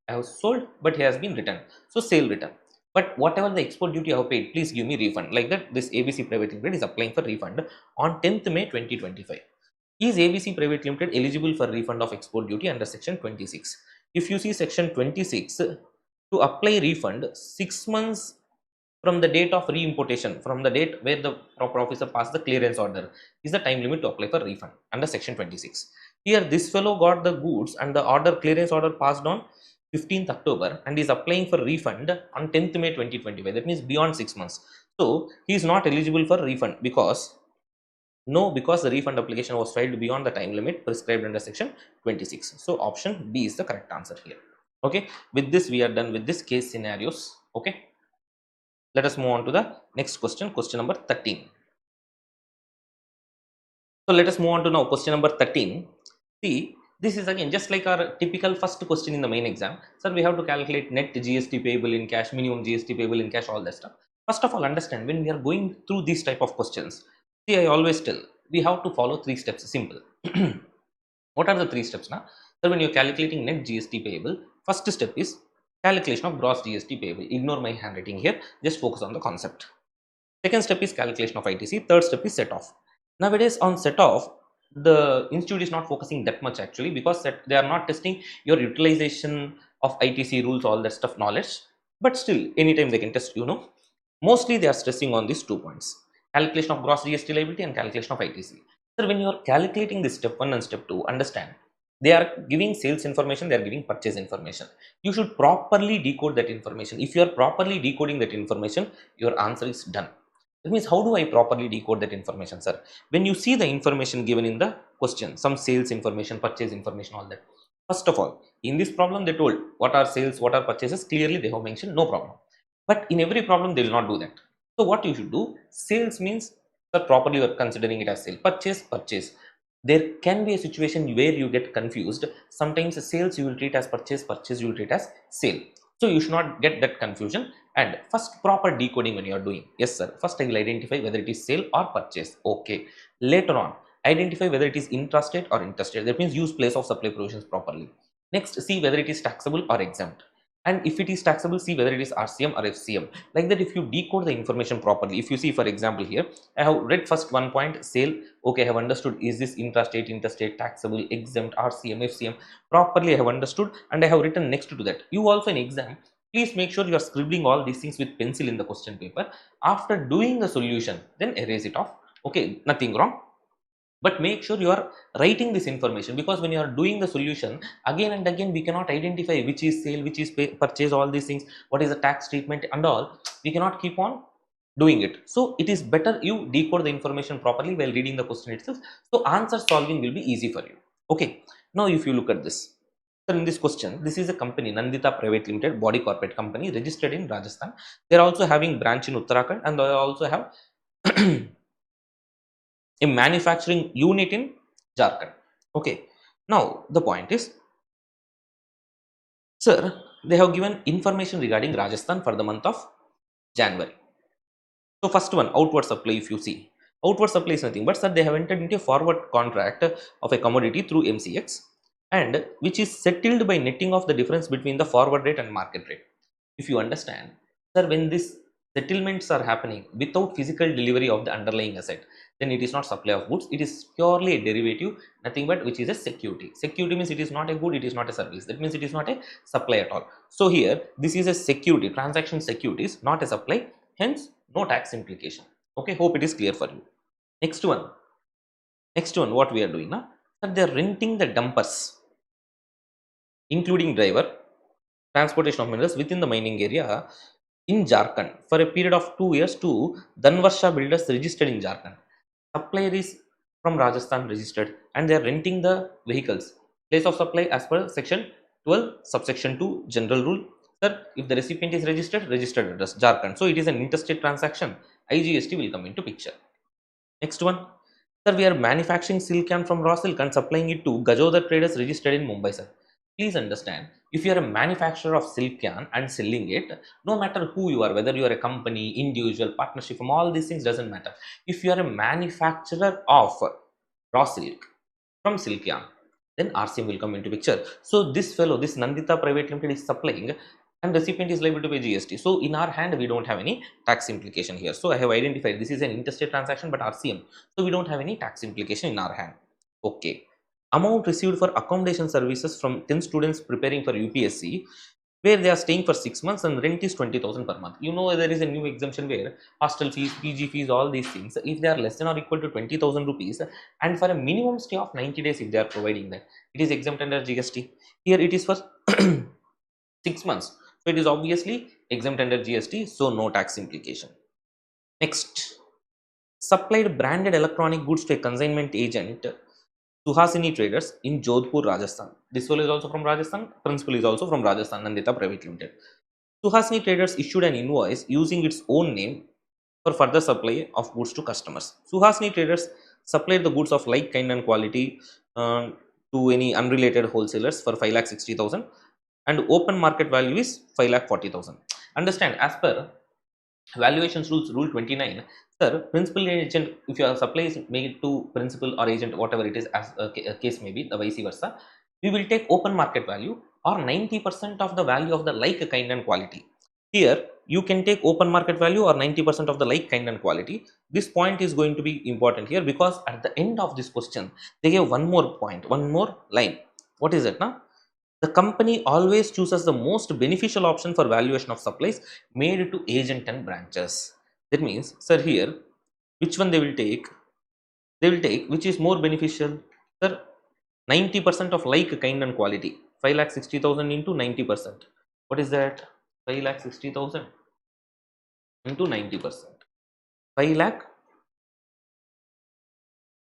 I have sold, but he has been returned. So sale return. But whatever the export duty I have paid, please give me refund. Like that, this ABC Private Limited is applying for refund on 10th May 2025. Is ABC Private Limited eligible for refund of export duty under section 26? If you see section 26, to apply refund 6 months from the date of re-importation, from the date where the proper officer passed the clearance order, is the time limit to apply for refund under section 26. Here this fellow got the goods and the order clearance order passed on 15th October and is applying for refund on 10th May 2025. That means beyond 6 months. So he is not eligible for refund because because the refund application was filed beyond the time limit prescribed under section 26. So option B is the correct answer here. Okay, with this we are done with this case scenarios. Okay, let us move on to the next question, question number 13. So let us move on to now question number 13. See, this is again just like our typical first question in the main exam. Sir, we have to calculate net GST payable in cash, minimum GST payable in cash, all that stuff. First of all, understand when we are going through these type of questions, see, I always tell we have to follow 3 steps. Simple. What are the 3 steps now? So when you're calculating net GST payable, first step is calculation of gross GST payable. Ignore my handwriting here, just focus on the concept. Second step is calculation of ITC. Third step is set off. Nowadays on set off, the institute is not focusing that much actually, because they are not testing your utilization of ITC rules, all that stuff knowledge. But still, anytime they can test, you know. Mostly they are stressing on these 2 points: calculation of gross GST liability and calculation of ITC. So when you are calculating this step 1 and step 2, understand they are giving sales information, they are giving purchase information. You should properly decode that information. If you are properly decoding that information, your answer is done. That means, how do I properly decode that information, sir? When you see the information given in the question, some sales information, purchase information, all that. First of all, in this problem, they told what are sales, what are purchases. Clearly, they have mentioned, no problem. But in every problem, they will not do that. So what you should do, sales means, sir, properly you are considering it as sale. Purchase, purchase. There can be a situation where you get confused. Sometimes sales you will treat as purchase, purchase you will treat as sale. So you should not get that confusion. And first, proper decoding when you are doing. Yes, sir. First, I will identify whether it is sale or purchase. Okay. Later on, identify whether it is intrastate or interstate. That means use place of supply provisions properly. Next, see whether it is taxable or exempt. And if it is taxable, see whether it is RCM or FCM. Like that, if you decode the information properly, if you see, for example, here, I have read first 1 point, sale. Okay, I have understood, is this intrastate, interstate, taxable, exempt, RCM, FCM. Properly I have understood and I have written next to that. You also in exam, please make sure you are scribbling all these things with pencil in the question paper. After doing the solution, then erase it off. Okay, nothing wrong. But make sure you are writing this information, because when you are doing the solution again and again, we cannot identify which is sale, which is purchase, all these things, what is the tax treatment and all. We cannot keep on doing it. So it is better you decode the information properly while reading the question itself. So answer solving will be easy for you. Okay. Now if you look at this. So in this question, this is a company, Nandita Private Limited, body corporate company registered in Rajasthan. They are also having branch in Uttarakhand and they also have a manufacturing unit in Jharkhand. Okay. Now the point is, sir, they have given information regarding Rajasthan for the month of January. So first one, outward supply. If you see, outward supply is nothing but, sir, they have entered into a forward contract of a commodity through MCX, and which is settled by netting of the difference between the forward rate and market rate. If you understand, sir, when this settlements are happening without physical delivery of the underlying asset, then it is not supply of goods, it is purely a derivative, nothing but which is a security. Security means it is not a good, it is not a service, that means it is not a supply at all. So here this is a security, transaction securities, not a supply, hence no tax implication. Okay, hope it is clear for you. Next one, what we are doing now, that they are renting the dumpers including driver, transportation of minerals within the mining area in Jharkhand for a period of 2 years to Dhanvarsha builders registered in Jharkhand. Supplier is from Rajasthan registered and they are renting the vehicles. Place of supply as per section 12 subsection 2 general rule. Sir, if the recipient is registered address Jharkhand. So it is an interstate transaction. IGST will come into picture. Next one. Sir, we are manufacturing silk yarn from raw silk and supplying it to Gajodhar traders registered in Mumbai, sir. Please understand, if you are a manufacturer of silk yarn and selling it, no matter who you are, whether you are a company, individual, partnership, from all these things doesn't matter. If you are a manufacturer of raw silk from silk yarn, then RCM will come into picture. So this fellow, this Nandita Private Limited is supplying and recipient is liable to pay GST. So in our hand, we don't have any tax implication here. So I have identified this is an interstate transaction, but RCM. So we don't have any tax implication in our hand. Okay. Amount received for accommodation services from 10 students preparing for UPSC, where they are staying for 6 months and rent is 20,000 per month. You know, there is a new exemption where hostel fees, PG fees, all these things, if they are less than or equal to 20,000 rupees and for a minimum stay of 90 days, if they are providing that, it is exempt under GST. Here it is for 6 months. So it is obviously exempt under GST, so no tax implication. Next, supplied branded electronic goods to a consignment agent, Suhasini Traders in Jodhpur, Rajasthan. This one is also from Rajasthan. Principal is also from Rajasthan, Nandita Private Limited. Suhasini Traders issued an invoice using its own name for further supply of goods to customers. Suhasini Traders supplied the goods of like kind and quality to any unrelated wholesalers for 5,60,000 and open market value is 5,40,000. Understand, as per valuations rules rule 29, sir, principal agent, if your supply is made to principal or agent, whatever it is, as a case may be, the vice versa, we will take open market value or 90% of the value of the like kind and quality. Here you can take open market value or 90% of the like kind and quality. This point is going to be important here because at the end of this question they gave one more point, one more line. What is it now? The company always chooses the most beneficial option for valuation of supplies made to agent and branches. That means, sir, here, which one they will take? They will take which is more beneficial. Sir, 90% of like kind and quality. 5,60,000 into 90%. What is that? 5,60,000 into 90%. 5 lakh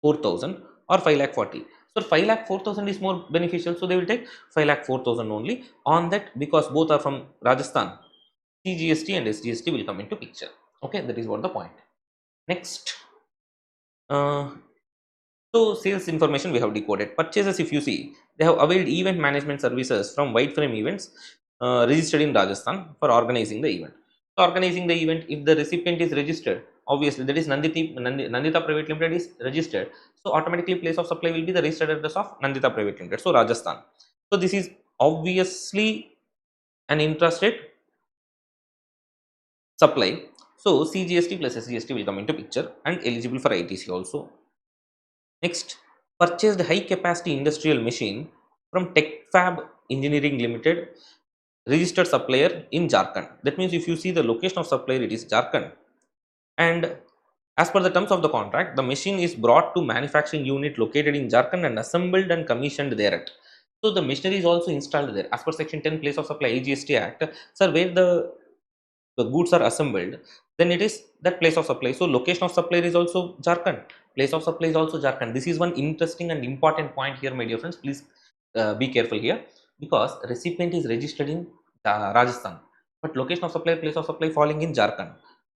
4,000 or 5 lakh 40. So 5 lakh 4,000 is more beneficial. So they will take 5 lakh 4,000 only on that because both are from Rajasthan. CGST and SGST will come into picture. Okay, that is what the point. Next, uh, so sales information we have decoded. Purchases, if you see, they have availed event management services from White Frame Events registered in Rajasthan for organizing the event. So organizing the event, if the recipient is registered, obviously that is Nandita Private Limited is registered. So automatically place of supply will be the registered address of Nandita Private Limited. So Rajasthan. So this is obviously an intrastate supply. So CGST plus SGST will come into picture and eligible for ITC also. Next, purchased high capacity industrial machine from TechFab Engineering Limited, registered supplier in Jharkhand. That means if you see the location of supplier, it is Jharkhand. And as per the terms of the contract, the machine is brought to manufacturing unit located in Jharkhand and assembled and commissioned there. So the machinery is also installed there. As per section 10 place of supply IGST Act, sir, where the goods are assembled, then it is that place of supply. So location of supplier is also Jharkhand, place of supply is also Jharkhand. This is one interesting and important point here, my dear friends. Please be careful here because recipient is registered in Rajasthan, but location of supply, place of supply falling in Jharkhand.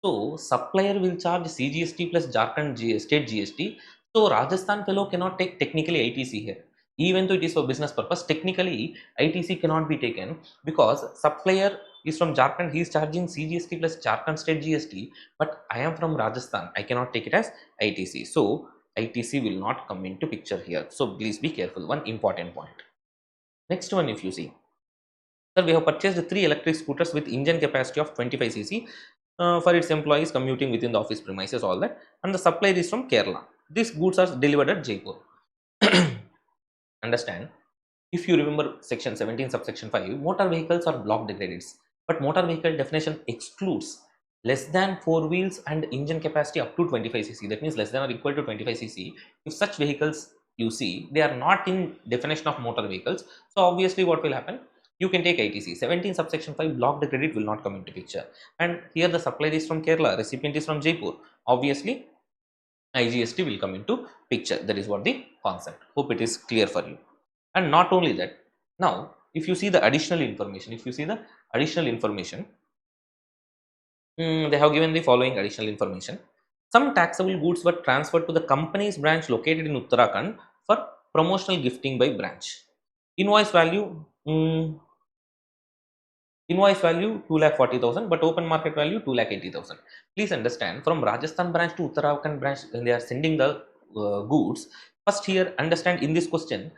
So supplier will charge CGST plus Jharkhand state GST. So Rajasthan fellow cannot take technically ITC here, even though it is for business purpose. Technically ITC cannot be taken because supplier is from Jharkhand, he is charging CGST plus Jharkhand state GST, but I am from Rajasthan, I cannot take it as ITC. So ITC will not come into picture here. So please be careful. One important point. Next one, if you see, sir, we have purchased 3 electric scooters with engine capacity of 25 cc for its employees commuting within the office premises, all that, and the supplier is from Kerala. These goods are delivered at Jaipur. Understand? If you remember section 17 subsection 5, motor vehicles are block degraded, but motor vehicle definition excludes less than 4 wheels and engine capacity up to 25 cc. That means less than or equal to 25 cc. If such vehicles you see, they are not in definition of motor vehicles. So obviously what will happen? You can take ITC 17 subsection 5, block degraded will not come into picture. And here the supplier is from Kerala, recipient is from Jaipur. Obviously IGST will come into picture. That is what the concept. Hope it is clear for you. And not only that, now if you see the additional information, they have given the following additional information. Some taxable goods were transferred to the company's branch located in Uttarakhand for promotional gifting by branch. Invoice value, invoice value 2,40,000, but open market value 2,80,000. Please understand, from Rajasthan branch to Uttarakhand branch, when they are sending the goods, first here understand, in this question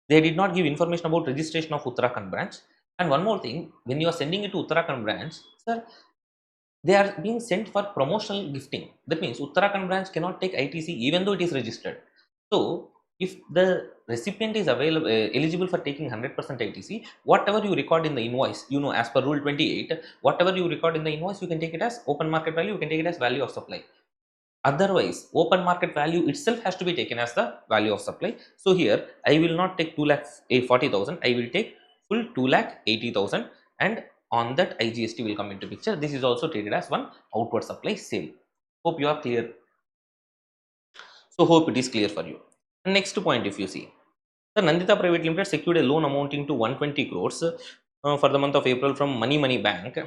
they did not give information about registration of Uttarakhand branch. And one more thing, when you are sending it to Uttarakhand branch, sir, they are being sent for promotional gifting. That means Uttarakhand branch cannot take ITC even though it is registered. So if the recipient is available eligible for taking 100% ITC, whatever you record in the invoice, as per rule 28, whatever you record in the invoice, you can take it as open market value, you can take it as value of supply. Otherwise, open market value itself has to be taken as the value of supply. So here I will not take 2,40,000, I will take full 2,80,000, and on that IGST will come into picture. This is also treated as one outward supply sale. Hope you are clear. So hope it is clear for you. Next point, if you see, the Nandita Private Limited secured a loan amounting to 120 crores for the month of April from Money Bank,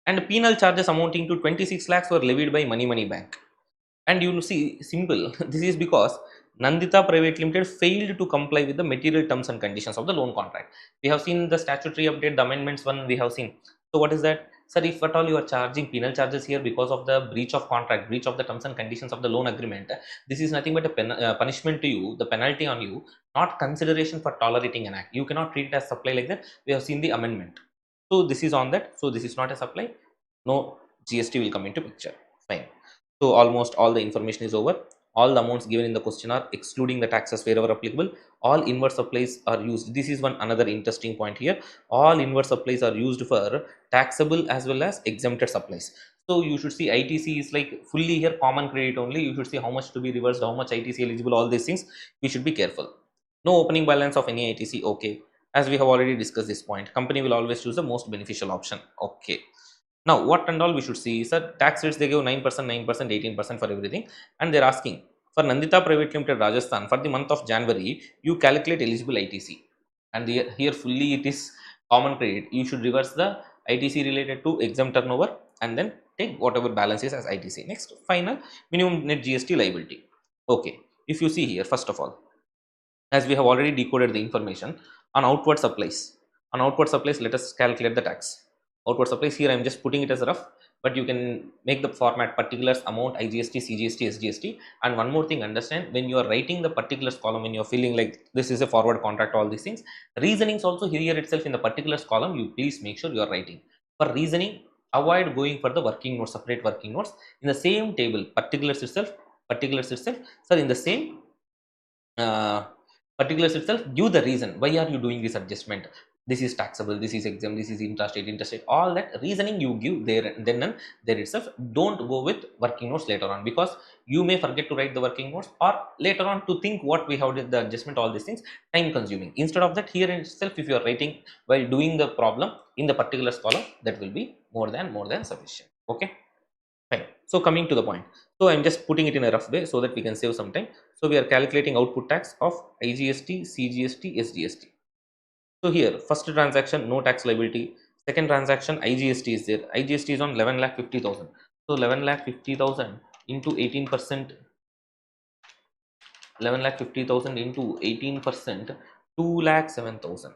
and penal charges amounting to 26 lakhs were levied by Money Bank. And you will see, simple, this is because Nandita Private Limited failed to comply with the material terms and conditions of the loan contract. We have seen the statutory update, the amendments one we have seen. So what is that? Sir, if at all you are charging penal charges here because of the breach of contract, breach of the terms and conditions of the loan agreement, this is nothing but a punishment to you, the penalty on you, not consideration for tolerating an act. You cannot treat it as supply like that. We have seen the amendment. So this is on that. So this is not a supply. No GST will come into picture. Fine. So almost all the information is over. All the amounts given in the question are excluding the taxes wherever applicable. All inward supplies are used. This is one another interesting point here. All inward supplies are used for taxable as well as exempted supplies. So you should see ITC is like fully here common credit only. You should see how much to be reversed, how much ITC eligible, all these things. We should be careful. No opening balance of any ITC. Okay. As we have already discussed this point, company will always choose the most beneficial option. Okay. Now, what and all we should see is that tax rates they give 9%, 9%, 18% for everything, and they're asking for Nandita Private Limited Rajasthan for the month of January, you calculate eligible ITC, and here fully it is common credit. You should reverse the ITC related to exempt turnover and then take whatever balance is as ITC. Next, final minimum net GST liability. Okay, if you see here, first of all, as we have already decoded the information on outward supplies. On outward supplies, let us calculate the tax. Outward supplies, here I am just putting it as a rough, but you can make the format particulars, amount, IGST, CGST, SGST. And one more thing, understand, when you are writing the particulars column, when you are feeling like this is a forward contract, all these things, reasonings also here itself in the particulars column, you please make sure you are writing. For reasoning, avoid going for the working notes, separate working notes. In the same table, particulars itself, sir, in the same particulars itself, give the reason why are you doing this adjustment. This is taxable, this is exempt, this is interstate, all that reasoning you give there, and then and there itself. Don't go with working notes later on, because you may forget to write the working notes, or later on to think what we have did the adjustment, all these things time consuming. Instead of that, here itself, if you are writing while doing the problem in the particulars column, that will be more than sufficient. Okay, fine. So coming to the point, so I'm just putting it in a rough way so that we can save some time. So we are calculating output tax of IGST, CGST, SGST. So here, first transaction, no tax liability. Second transaction, IGST is there. IGST is on 11,50,000. So 11,50,000 into 18%, 11,50,000 into 18%, 2,07,000.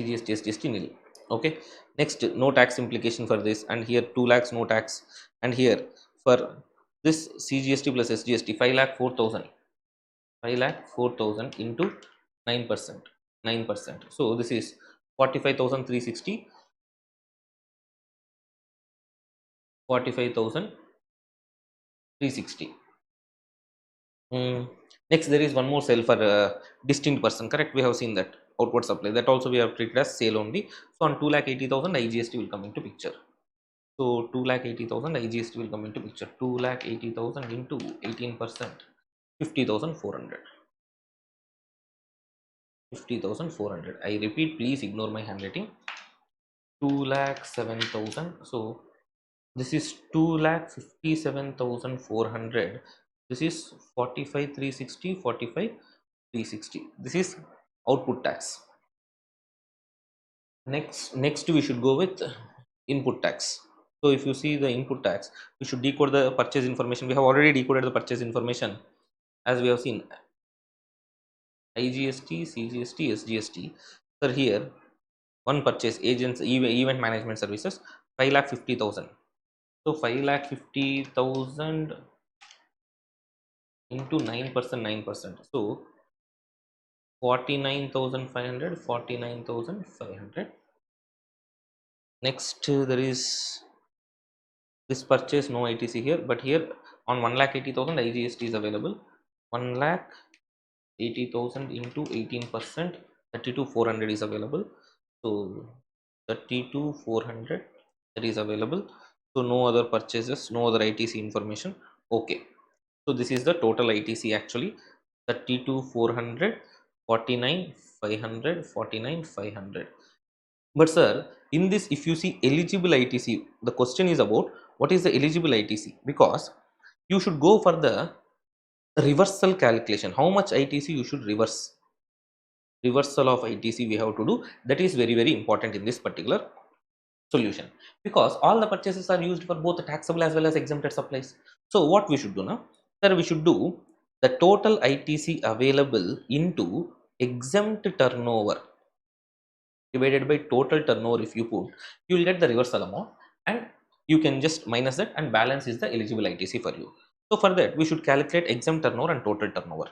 CGST, SGST nil. Okay. Next, no tax implication for this, and here 2 lakhs no tax, and here for this CGST plus SGST 5,04,000. 5,04,000 into 9%. 9%. So this is 45,360, 45,360. Next, there is one more sale for distinct person, correct? We have seen that outward supply. That also we have treated as sale only. So on 2,80,000, IGST will come into picture. So 2,80,000 IGST will come into picture. 2,80,000 into 18%, 50,400. 50,400. I repeat, please ignore my handwriting. 2,07,000. So this is 2,57,400. This is 45,360, 45,360. This is output tax. Next we should go with input tax. So if you see the input tax, we should decode the purchase information. We have already decoded the purchase information, as we have seen IGST, CGST, SGST. So here one purchase agents event management services 5,50,000. So 5,50,000 into 9%, 9%. So 49,500, 49,500. Next there is this purchase, no ITC here, but here on 1,80,000 IGST is available. 1,80,000 into 18%, 32,400 is available. So 32,400 that is available. So no other purchases, no other ITC information. Okay. So this is the total ITC actually. 32,400, 49,500, 49,500. But sir, in this, if you see eligible ITC, the question is about what is the eligible ITC, because you should go for the reversal calculation. How much ITC you should reverse? Reversal of ITC we have to do. That is very, very important in this particular solution, because all the purchases are used for both taxable as well as exempted supplies. So what we should do now? Sir, we should do the total ITC available into exempt turnover divided by total turnover. If you put, you will get the reversal amount, and you can just minus that, and balance is the eligible ITC for you. So for that we should calculate exempt turnover and total turnover.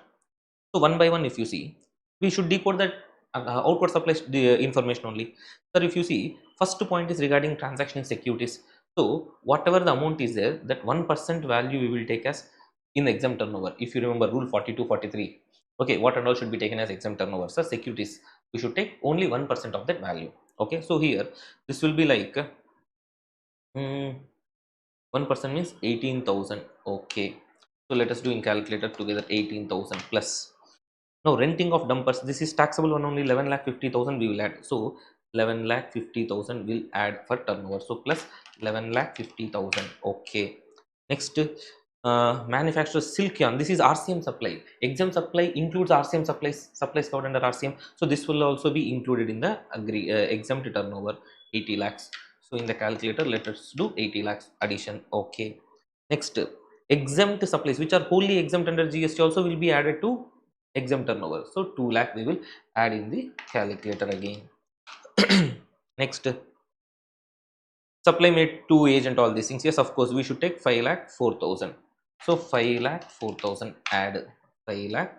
So one by one, if you see, we should decode that outward supply information only. Sir, if you see, first point is regarding transaction securities. So whatever the amount is there, that 1% value we will take as in exempt turnover. If you remember rule 42, 43. Okay, what and all should be taken as exempt turnover? So securities, we should take only 1% of that value. Okay, so here this will be like 1% means 18,000. Okay, so let us do in calculator together. 18,000 plus. Now renting of dumpers, this is taxable one only. 11,50,000 we will add. So 11,50,000 will add for turnover. So plus 11,50,000. Okay. Next, manufacturer silk yarn. This is RCM supply. Exempt supply includes RCM supplies covered under RCM. So this will also be included in the exempt turnover, 80 lakhs. So in the calculator, let us do 80 lakhs addition. Okay. Next, exempt supplies which are wholly exempt under GST also will be added to exempt turnover. So 2 lakh we will add in the calculator again. Next, supply made to agent, all these things. Yes, of course, we should take 5 lakh 4,000. So 5 lakh 4,000 add 5 lakh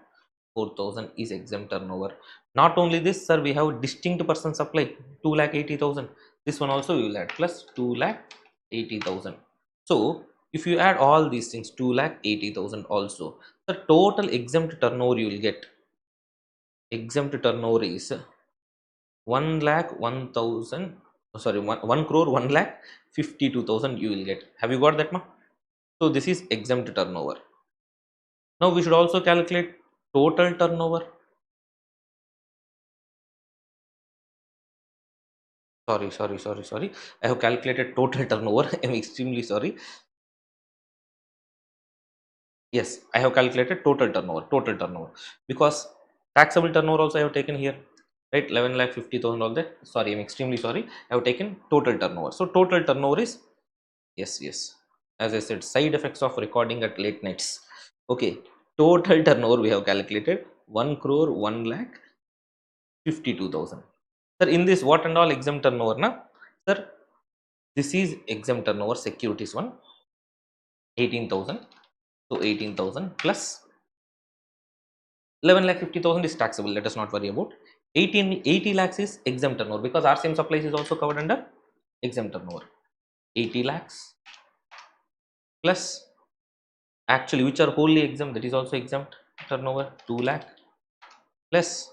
4,000 is exempt turnover. Not only this, sir, we have distinct person supply 2 lakh 80,000. This one also we will add plus 2 lakh 80,000. So if you add all these things, 2 lakh 80,000 also, the total exempt turnover you will get. Exempt turnover is 1 lakh 1,000, sorry, 1 crore 1 lakh 52,000 you will get. Have you got that, ma? So this is exempt turnover. Now we should also calculate total turnover. Sorry. I have calculated total turnover. I'm extremely sorry. Yes, I have calculated total turnover, because taxable turnover also I have taken here, right? 11,50,000 all that. Sorry, I'm extremely sorry. I have taken total turnover. So total turnover is, yes. As I said, side effects of recording at late nights. Okay, total turnover we have calculated 1 crore 1 lakh 52,000. Sir, in this what and all exempt turnover, na? Sir, this is exempt turnover securities one, 18,000. So 18,000 plus 11,50,000 is taxable. Let us not worry about. 80 lakhs is exempt turnover because RCM supplies is also covered under exempt turnover. 80 lakhs plus actually which are wholly exempt, that is also exempt turnover, 2 lakh plus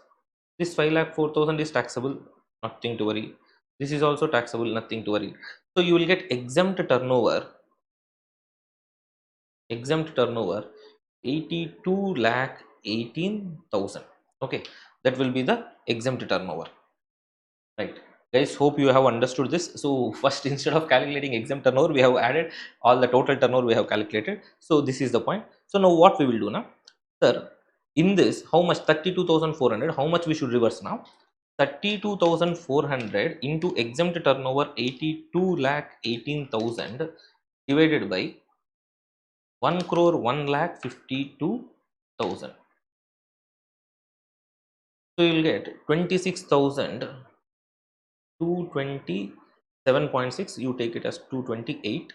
this 5 lakh 4,000 is taxable, nothing to worry. This is also taxable, nothing to worry. So you will get exempt turnover 82 lakh 18,000. Okay, that will be the exempt turnover, right? Guys, hope you have understood this. So first, instead of calculating exempt turnover, we have added all the total turnover we have calculated. So this is the point. So now what we will do now, sir, in this how much, 32,400, how much we should reverse now? 32,400 into exempt turnover 82 lakh 18,000 divided by 1 crore 1 lakh 52,000. So you will get 26,227.6. You take it as 228.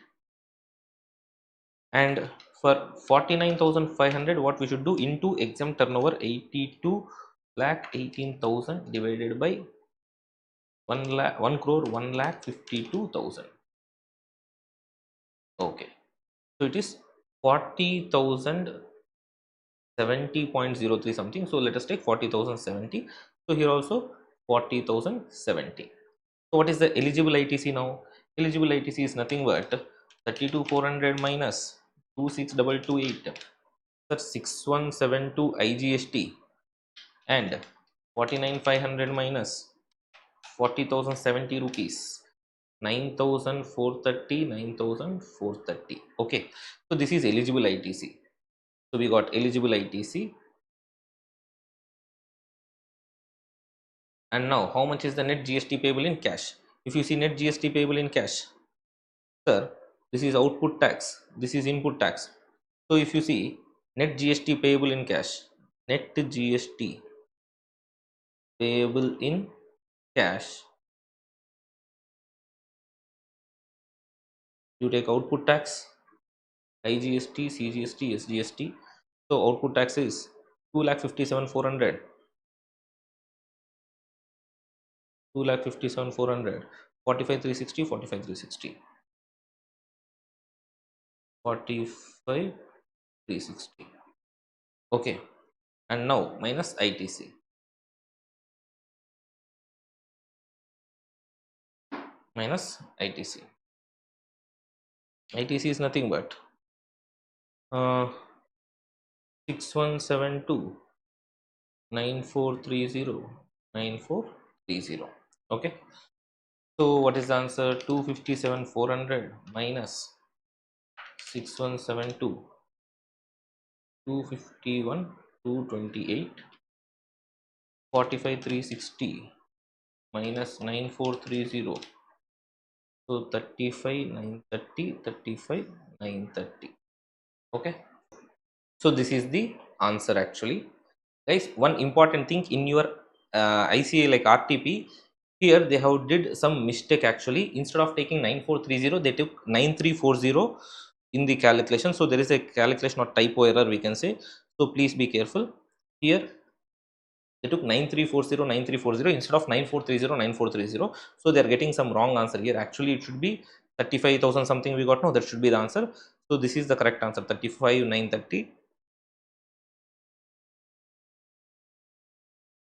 And for 49,500, what we should do, into exempt turnover 82 lakh 18,000 divided by 1 crore 1 lakh 52,000. Okay, so it is 40,070.03 something. So let us take 40,070. So here also 40,070. So what is the eligible ITC now? Eligible ITC is nothing but 32,400 minus 26,228, that's 6172 IGST, and 49,500 minus 40,070 rupees, 9,430, 9,430. Okay, so this is eligible ITC. So we got eligible ITC. And now how much is the net GST payable in cash? If you see net GST payable in cash, sir, this is output tax, this is input tax. So if you see net GST payable in cash, net GST payable in cash, you take output tax, IGST, CGST, SGST. So output tax is 2,57,400, 2,57,400, 45,360, 45,360, 45,360. Okay, and now minus ITC. Minus ITC. ITC is nothing but 6172 9430 9430. Okay, so what is the answer? 257 400 minus 6172, 251 228, 45 360 minus 9430. So 35 930, 35 930. Okay, so this is the answer actually. Guys, one important thing in your ICA like RTP, here they have did some mistake actually. Instead of taking 9430, they took 9340 in the calculation. So there is a calculation or typo error, we can say. So please be careful. Here they took 9340 9340 instead of 9430 9430. So they are getting some wrong answer here. Actually it should be 35,000 something we got. No, that should be the answer. So this is the correct answer, 35,930,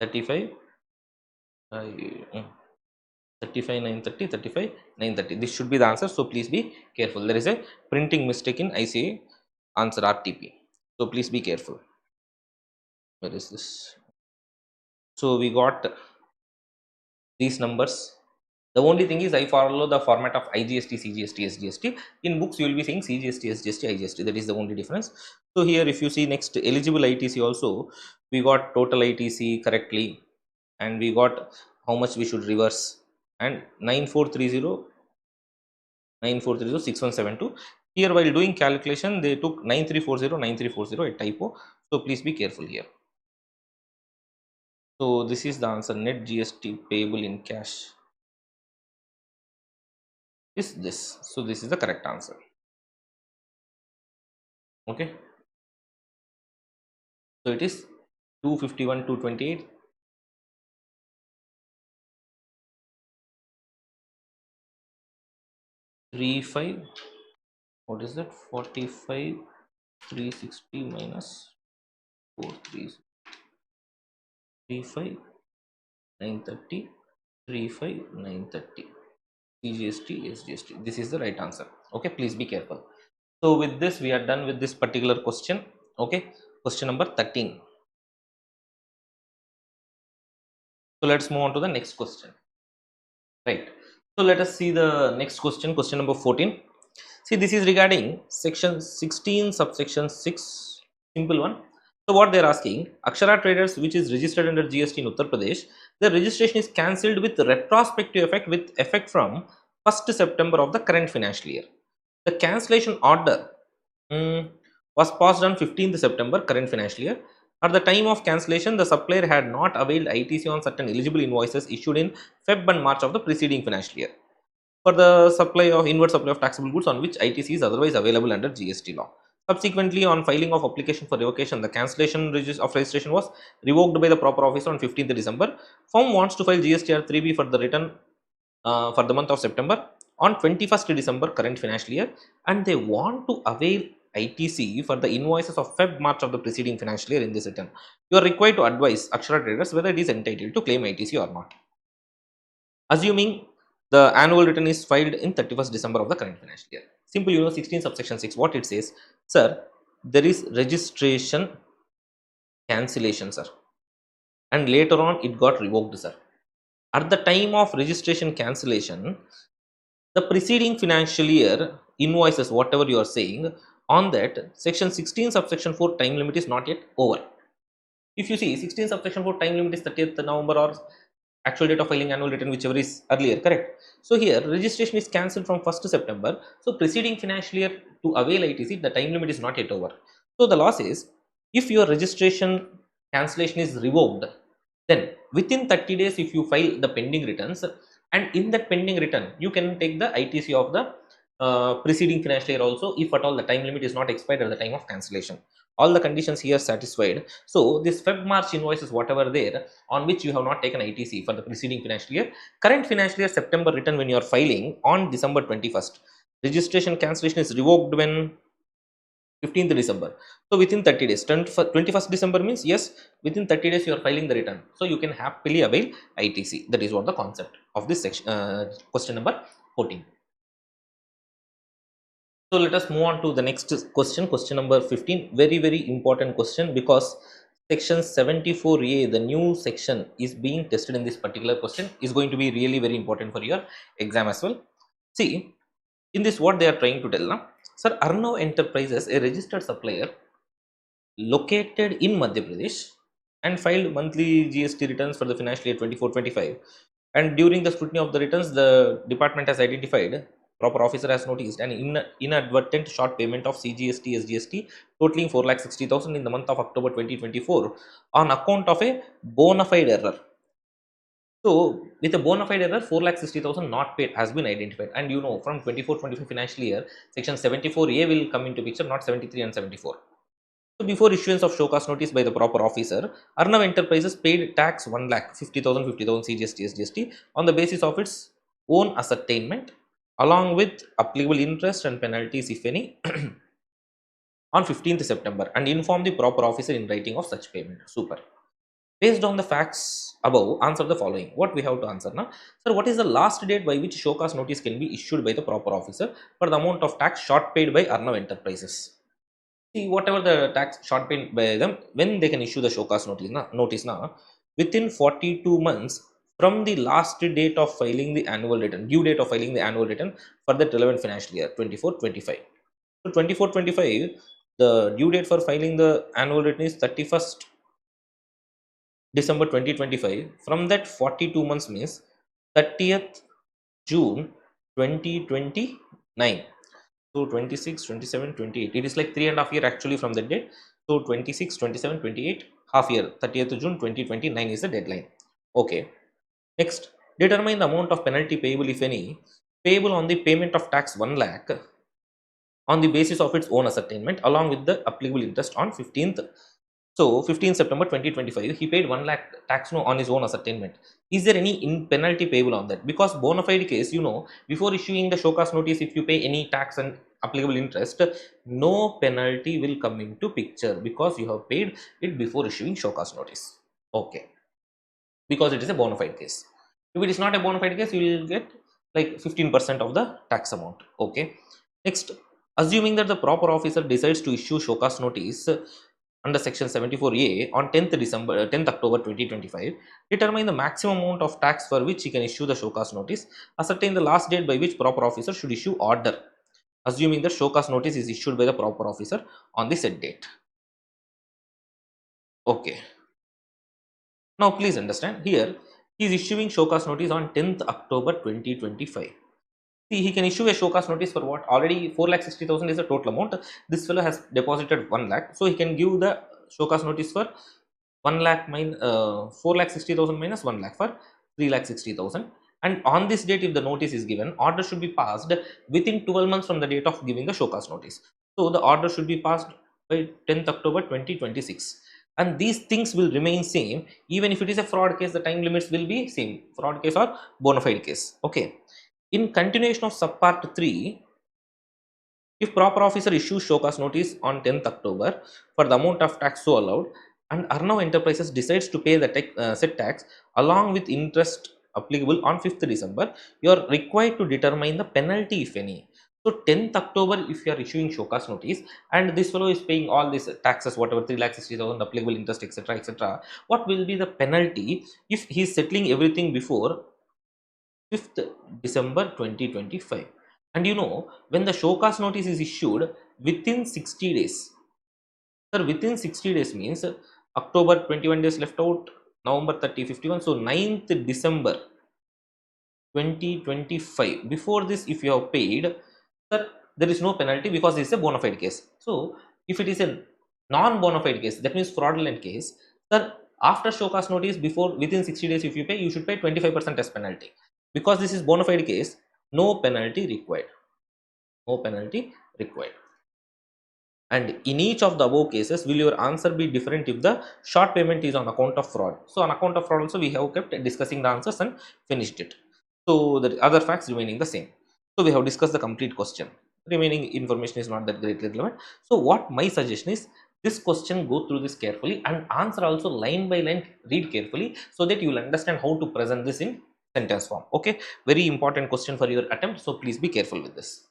35 35 930, 35 930. This should be the answer. So please be careful. There is a printing mistake in ICA answer RTP. So please be careful. Where is this? So we got these numbers. The only thing is I follow the format of IGST, CGST, SGST. In books you will be saying CGST, SGST, IGST. That is the only difference. So here if you see next eligible ITC also, we got total ITC correctly, and we got how much we should reverse, and 9430 9430 6172. Here while doing calculation they took 9340 9340, a typo. So please be careful here. So this is the answer. Net GST payable in cash is this. So this is the correct answer. Okay, so it is 251 228 35, what is that, 45 360 minus 4335 930 35 930 GST SGST. This is the right answer. Okay, please be careful. So with this we are done with this particular question. Okay, question number 13. So let's move on to the next question. Right. So let us see the next question, question number 14. See, this is regarding section 16 subsection 6, simple one. So what they are asking, Akshara Traders, which is registered under GST in Uttar Pradesh, their registration is cancelled with retrospective effect, with effect from 1st September of the current financial year. The cancellation order was passed on 15th September current financial year. At the time of cancellation, the supplier had not availed ITC on certain eligible invoices issued in Feb and March of the preceding financial year for the supply of inward supply of taxable goods on which ITC is otherwise available under GST law. Subsequently, on filing of application for revocation, the cancellation of registration was revoked by the proper officer on 15th December. Firm wants to file GSTR 3B for the return for the month of September on 21st December current financial year, and they want to avail ITC for the invoices of Feb March of the preceding financial year in this return. You are required to advise Akshara Traders whether it is entitled to claim ITC or not. Assuming the annual return is filed in 31st December of the current financial year. Simple, 16 subsection 6, what it says, sir, there is registration cancellation, sir, and later on it got revoked, sir. At the time of registration cancellation, the preceding financial year invoices, whatever you are saying, on that section 16 subsection 4 time limit is not yet over. If you see 16 subsection 4 time limit is 30th November or actual date of filing annual return, whichever is earlier, correct? So here registration is cancelled from 1st September. So preceding financial year to avail ITC, the time limit is not yet over. So the law says if your registration cancellation is revoked, then within 30 days if you file the pending returns, and in that pending return you can take the ITC of the preceding financial year also, if at all the time limit is not expired at the time of cancellation. All the conditions here satisfied. So this Feb March invoices whatever there on which you have not taken ITC for the preceding financial year, current financial year September return when you are filing on December 21st, registration cancellation is revoked when 15th December. So within 30 days, 21st December means yes, within 30 days you are filing the return. So you can happily avail ITC. That is what the concept of this section, question number 14. So let us move on to the next question, question number 15. Very, very important question, because section 74A, the new section is being tested in this particular question, is going to be really very important for your exam as well. See, in this what they are trying to tell now, sir, Arnav Enterprises, a registered supplier located in Madhya Pradesh and filed monthly GST returns for the financial year 24-25. And during the scrutiny of the returns, the department has identified, proper officer has noticed an inadvertent short payment of CGST SGST totaling 4,60,000 in the month of October 2024 on account of a bona fide error. So with a bona fide error, 4,60,000 not paid has been identified. And from 24-25 financial year, section 74A will come into picture, not 73 and 74. So before issuance of show cause notice by the proper officer, Arnav Enterprises paid tax 1,50,000 CGST SGST on the basis of its own ascertainment, along with applicable interest and penalties, if any, on 15th September, and informed the proper officer in writing of such payment. Super. Based on the facts above, answer the following. What we have to answer now? Sir, what is the last date by which show cause notice can be issued by the proper officer for the amount of tax short paid by Arnav Enterprises? See, whatever the tax short paid by them, when they can issue the show cause notice now, within 42 months from the last date of filing the annual return, due date of filing the annual return for the relevant financial year 24-25. So 24-25, the due date for filing the annual return is 31st December 2025. From that 42 months means 30th June 2029. So 26, 27, 28. It is like 3.5 years actually from that date. So 26, 27, 28, half year. 30th June 2029 is the deadline. Okay. Next, determine the amount of penalty payable, if any, payable on the payment of tax 1 lakh on the basis of its own ascertainment, along with the applicable interest on 15th So 15 September 2025, he paid 1 lakh tax no on his own ascertainment. Is there any in penalty payable on that? Because bona fide case, before issuing the show cause notice, if you pay any tax and applicable interest, no penalty will come into picture because you have paid it before issuing show cause notice. Okay, because it is a bona fide case. If it is not a bona fide case, you will get like 15% of the tax amount. Okay. Next, assuming that the proper officer decides to issue show cause notice under section 74A on 10th October 2025, determine the maximum amount of tax for which he can issue the show cause notice, ascertain the last date by which proper officer should issue order, assuming that show cause notice is issued by the proper officer on the said date. Okay. Now please understand, here he is issuing show cause notice on 10th October 2025. See, he can issue a show cause notice for what? Already 4,60,000 is the total amount. This fellow has deposited 1 lakh. So he can give the show cause notice for 1 lakh 4,60,000 minus 1 lakh for 3,60,000. And on this date, if the notice is given, order should be passed within 12 months from the date of giving the show cause notice. So the order should be passed by 10th October 2026. And these things will remain same. Even if it is a fraud case, the time limits will be same. Fraud case or bona fide case. Okay. In continuation of subpart 3, if proper officer issues show cause notice on 10th October for the amount of tax so allowed, and Arnav Enterprises decides to pay the said tax along with interest applicable on 5th December, you are required to determine the penalty if any. So 10th October, if you are issuing show cause notice and this fellow is paying all these taxes, whatever 3,60,000 applicable interest, etc., what will be the penalty if he is settling everything before 5th December 2025? And when the show cause notice is issued within 60 days, sir, within 60 days means October 21 days left out, November 30, 51, so 9th December 2025. Before this, if you have paid, sir, there is no penalty because this is a bona fide case. So, if it is a non bona fide case, that means fraudulent case, sir, after show cause notice, before within 60 days, if you pay, you should pay 25% as penalty. Because this is bona fide case, no penalty required. No penalty required. And in each of the above cases, will your answer be different if the short payment is on account of fraud? So, on account of fraud also, we have kept discussing the answers and finished it. So, the other facts remaining the same. So, we have discussed the complete question. Remaining information is not that greatly relevant. So, what my suggestion is, this question, go through this carefully and answer also line by line, read carefully so that you will understand how to present this in sentence form. Okay, very important question for your attempt. So, please be careful with this.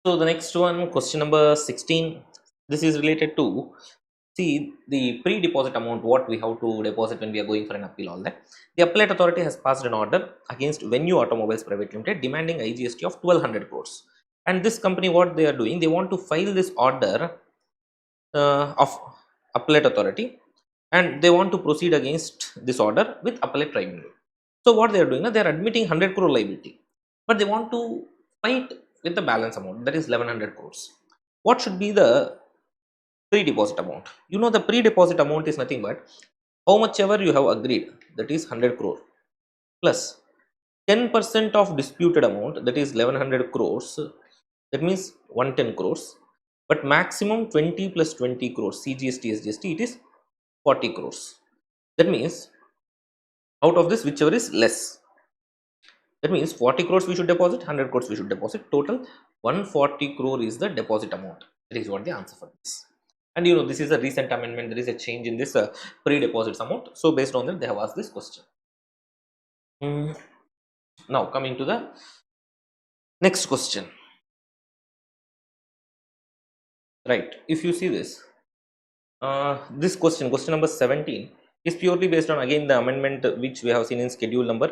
So the next one, question number 16, this is related to, see, the pre-deposit amount, what we have to deposit when we are going for an appeal, all that. The appellate authority has passed an order against Venue Automobiles Private Limited demanding IGST of 1200 crores. And this company, what they are doing, they want to file this order of appellate authority and they want to proceed against this order with appellate tribunal. So what they are doing, they are admitting 100 crore liability, but they want to fight with the balance amount, that is 1100 crores. What should be the pre-deposit amount? The pre-deposit amount is nothing but how much ever you have agreed, that is 100 crore plus 10% of disputed amount, that is 1100 crores, that means 110 crores, but maximum 20 plus 20 crores CGST SGST, it is 40 crores. That means out of this, whichever is less, that means 40 crores we should deposit, 100 crores we should deposit. Total 140 crore is the deposit amount. That is what the answer for this. And this is a recent amendment. There is a change in this pre-deposits amount. So based on that, they have asked this question. Now coming to the next question. Right. If you see this, this question number 17 is purely based on again the amendment which we have seen in schedule number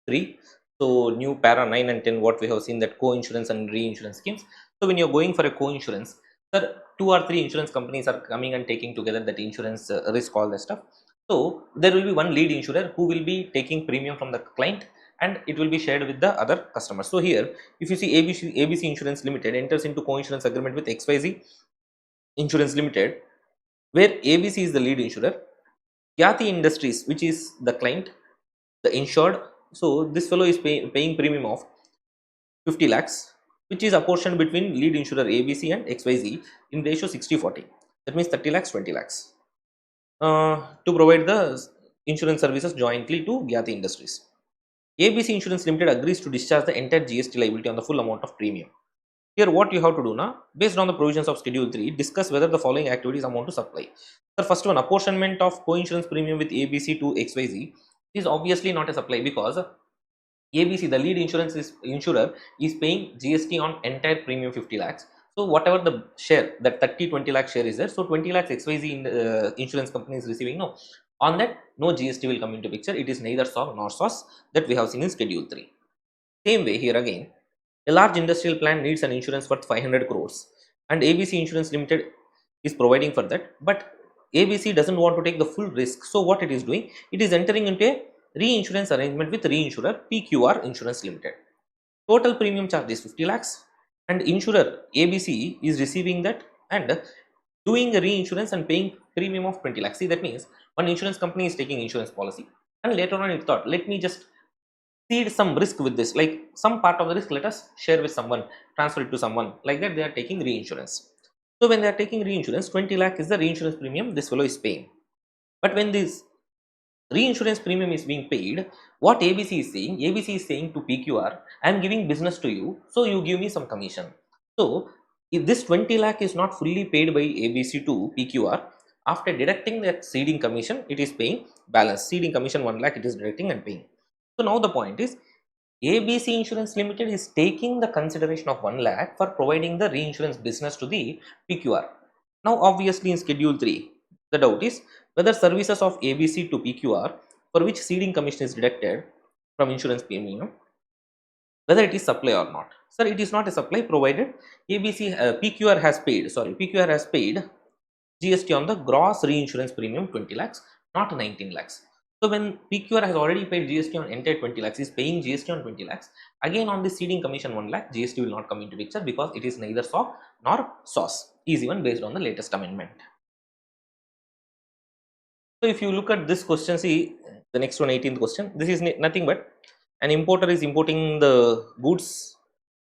3. So new para 9 and 10, what we have seen, that co-insurance and reinsurance schemes. So when you're going for a co-insurance, sir, 2 or 3 insurance companies are coming and taking together that insurance risk, all that stuff. So there will be one lead insurer who will be taking premium from the client and it will be shared with the other customers. So here, if you see ABC Insurance Limited enters into co-insurance agreement with XYZ Insurance Limited, where ABC is the lead insurer, Yati Industries, which is the client, the insured. So this fellow is paying premium of 50 lakhs, which is apportioned between lead insurer ABC and XYZ in ratio 60-40. That means 30 lakhs, 20 lakhs to provide the insurance services jointly to Gyati Industries. ABC Insurance Limited agrees to discharge the entire GST liability on the full amount of premium. Here, what you have to do now, based on the provisions of Schedule 3, discuss whether the following activities amount to supply. The first one, apportionment of co-insurance premium with ABC to XYZ is obviously not a supply because ABC, the lead insurer, is paying GST on entire premium 50 lakhs. So whatever the share, that 30-20 lakh share is there, so 20 lakhs XYZ in insurance company is receiving. No, on that no GST will come into picture. It is neither SOG nor SOS that we have seen in Schedule 3. Same way here again, a large industrial plant needs an insurance worth 500 crores and ABC Insurance Limited is providing for that, but ABC doesn't want to take the full risk. So what it is doing, it is entering into a reinsurance arrangement with reinsurer PQR Insurance Limited. Total premium charge is 50 lakhs and insurer ABC is receiving that and doing a reinsurance and paying premium of 20 lakhs. See, that means one insurance company is taking insurance policy and later on it thought, let me just cede some risk with this, like some part of the risk let us share with someone, transfer it to someone, like that they are taking reinsurance. So when they are taking reinsurance, 20 lakh is the reinsurance premium this fellow is paying. But when this reinsurance premium is being paid, what ABC is saying, ABC is saying to PQR, I am giving business to you, so you give me some commission. So if this 20 lakh is not fully paid by ABC to PQR, after deducting that ceding commission, it is paying balance. Ceding commission 1 lakh it is deducting and paying. So now the point is, ABC Insurance Limited is taking the consideration of 1 lakh for providing the reinsurance business to the PQR. Now obviously in Schedule 3, the doubt is whether services of ABC to PQR for which ceding commission is deducted from insurance premium, whether it is supply or not. Sir, it is not a supply provided PQR has paid GST on the gross reinsurance premium 20 lakhs, not 19 lakhs. So when PQR has already paid GST on entire 20 lakhs, is paying GST on 20 lakhs. Again on the ceding commission 1 lakh, GST will not come into picture because it is neither SOC nor SOS. Is even based on the latest amendment. So if you look at this question, see the next one, 18th question. This is nothing but an importer is importing the goods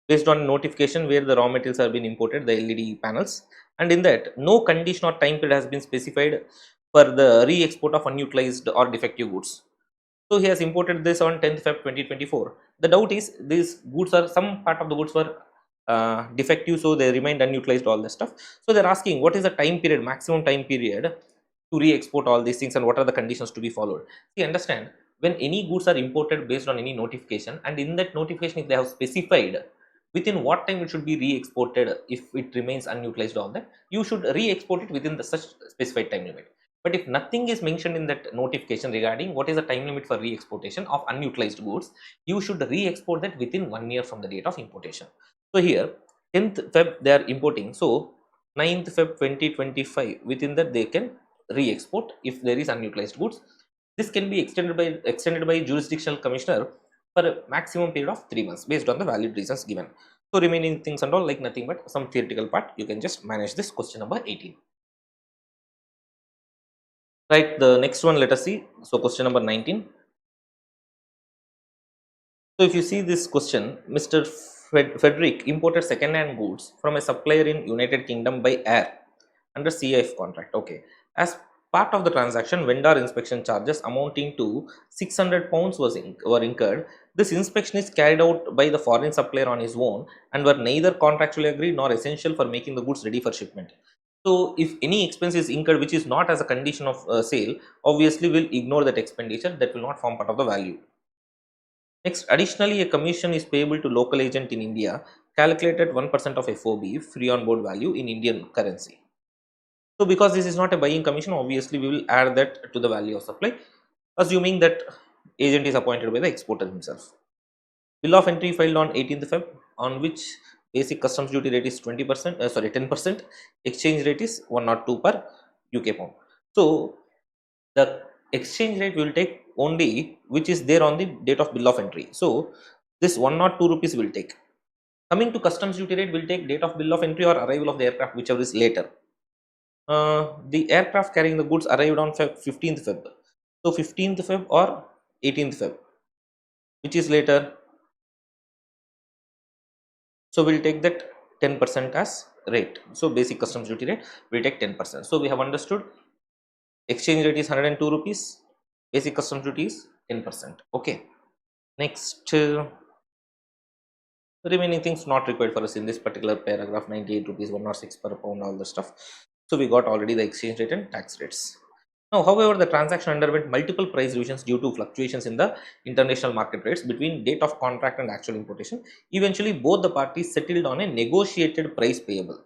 based on notification where the raw materials have been imported, the LED panels, and in that no condition or time period has been specified for the re-export of unutilized or defective goods. So he has imported this on 10th Feb 2024. The doubt is these goods are, some part of the goods were defective, so they remained unutilized, all this stuff. So they're asking what is the time period, maximum time period to re-export all these things and what are the conditions to be followed. See, understand, when any goods are imported based on any notification, and in that notification if they have specified within what time it should be re-exported, if it remains unutilized, all that you should re-export it within the such specified time limit. But if nothing is mentioned in that notification regarding what is the time limit for re-exportation of unutilized goods, you should re-export that within 1 year from the date of importation. So here 10th Feb they are importing, so 9th Feb 2025 within that they can re-export if there is unutilized goods. This can be extended by jurisdictional commissioner for a maximum period of 3 months based on the valid reasons given. So remaining things and all like nothing but some theoretical part, you can just manage this question number 18. Right, the next one let us see. So question number 19. So if you see this question, Mr. Frederick imported second-hand goods from a supplier in United Kingdom by air under CIF contract. Okay. As part of the transaction, vendor inspection charges amounting to 600 pounds were incurred. This inspection is carried out by the foreign supplier on his own and were neither contractually agreed nor essential for making the goods ready for shipment. So if any expense is incurred which is not as a condition of sale, obviously we'll ignore that expenditure, that will not form part of the value. Next, additionally, a commission is payable to local agent in India, calculated 1% of FOB, free on board value in Indian currency. So, because this is not a buying commission, obviously we will add that to the value of supply, assuming that agent is appointed by the exporter himself. Bill of entry filed on 18th Feb, on which basic customs duty rate is 20%, 10%, exchange rate is 102 per UK pound. So, the exchange rate will take only which is there on the date of bill of entry. So this 102 rupees will take. Coming to customs duty rate, will take date of bill of entry or arrival of the aircraft, whichever is later. The aircraft carrying the goods arrived on 15th Feb. So 15th Feb or 18th Feb, which is later. So we'll take that 10% as rate. So basic customs duty rate, we take 10%. So we have understood exchange rate is 102 rupees, basic customs duty is 10%. Okay. Next, remaining things not required for us in this particular paragraph, 98 rupees, 106 per pound, all the stuff. So we got already the exchange rate and tax rates. Now, however, the transaction underwent multiple price revisions due to fluctuations in the international market rates between date of contract and actual importation. Eventually, both the parties settled on a negotiated price payable.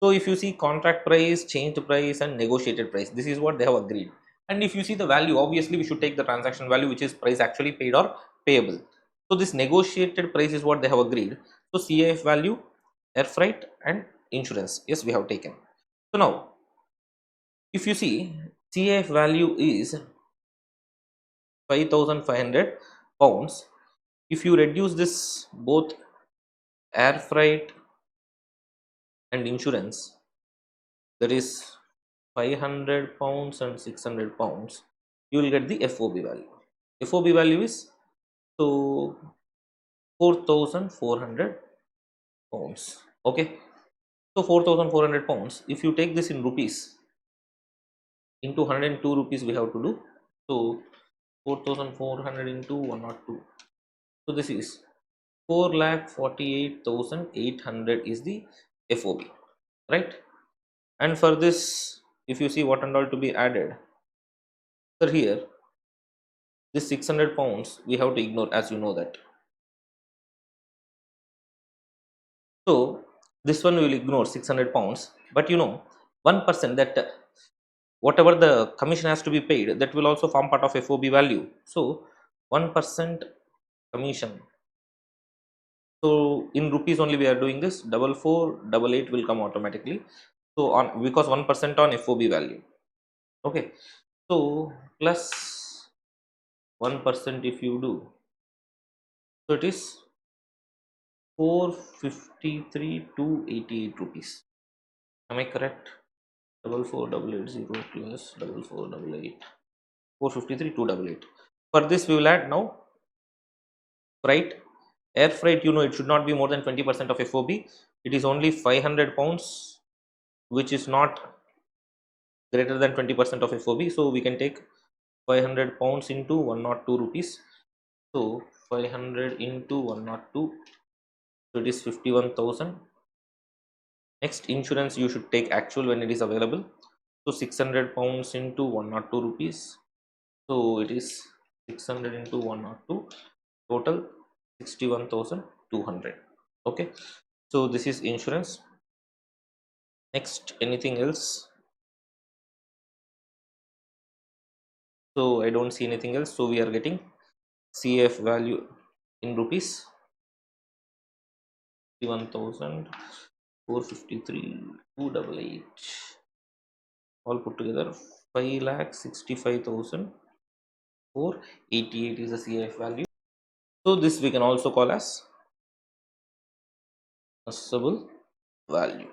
So, if you see contract price, changed price, and negotiated price, this is what they have agreed. And if you see the value, obviously we should take the transaction value, which is price actually paid or payable. So, this negotiated price is what they have agreed. So, CAF value, air freight, and insurance. Yes, we have taken. So now, if you see CAF value is 5,500 pounds. If you reduce this both air freight and insurance, that is 500 pounds and 600 pounds, you will get the FOB value. FOB value is so 4,400 pounds. Okay, so 4,400 pounds. If you take this in rupees into 102 rupees, we have to do so 4,400 into 102. So this is 4,48,800 is the FOB, right? And for this, if you see what and all to be added, so here this 600 pounds we have to ignore, as you know that. So this one we will ignore 600 pounds, but you know 1% that whatever the commission has to be paid, that will also form part of FOB value. So 1% commission. So in rupees only we are doing this, 4488 will come automatically. So on because 1% on FOB value. Okay. So plus 1% if you do, so it is 453,288 rupees. Am I correct? 44,880 plus 4488, 453,288. For this we will add now freight. Air freight, you know, it should not be more than 20% of FOB. It is only 500 pounds, which is not greater than 20% of FOB. So we can take 500 pounds into 102 rupees. So 500 into 102, so it is 51,000. Next, insurance you should take actual when it is available. So 600 pounds into 102 rupees. So it is 600 into 102, total 61,200. Okay. So this is insurance. Next, anything else? So I don't see anything else. So we are getting CF value in rupees 51,453,288, all put together 5,65,488 is the CF value. So this we can also call as assessable value.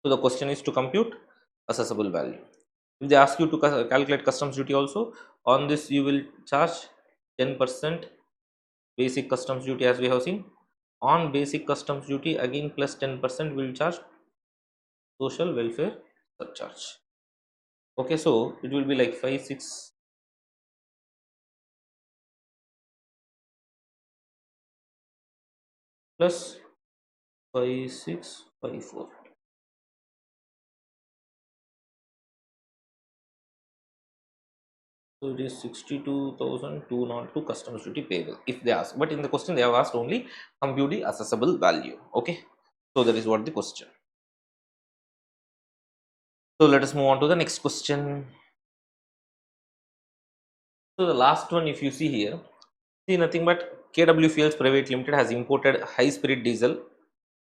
So the question is to compute assessable value. If they ask you to calculate customs duty also, on this you will charge 10% basic customs duty, as we have seen. On basic customs duty again plus 10% will charge social welfare surcharge. Okay, so it will be like 56 plus 5654. So it is 62,202 customs duty payable if they ask. But in the question they have asked only compute the assessable value. Okay, so that is what the question. So let us move on to the next question. So the last one, if you see here, see nothing but KW Fuels Private Limited has imported high spirit diesel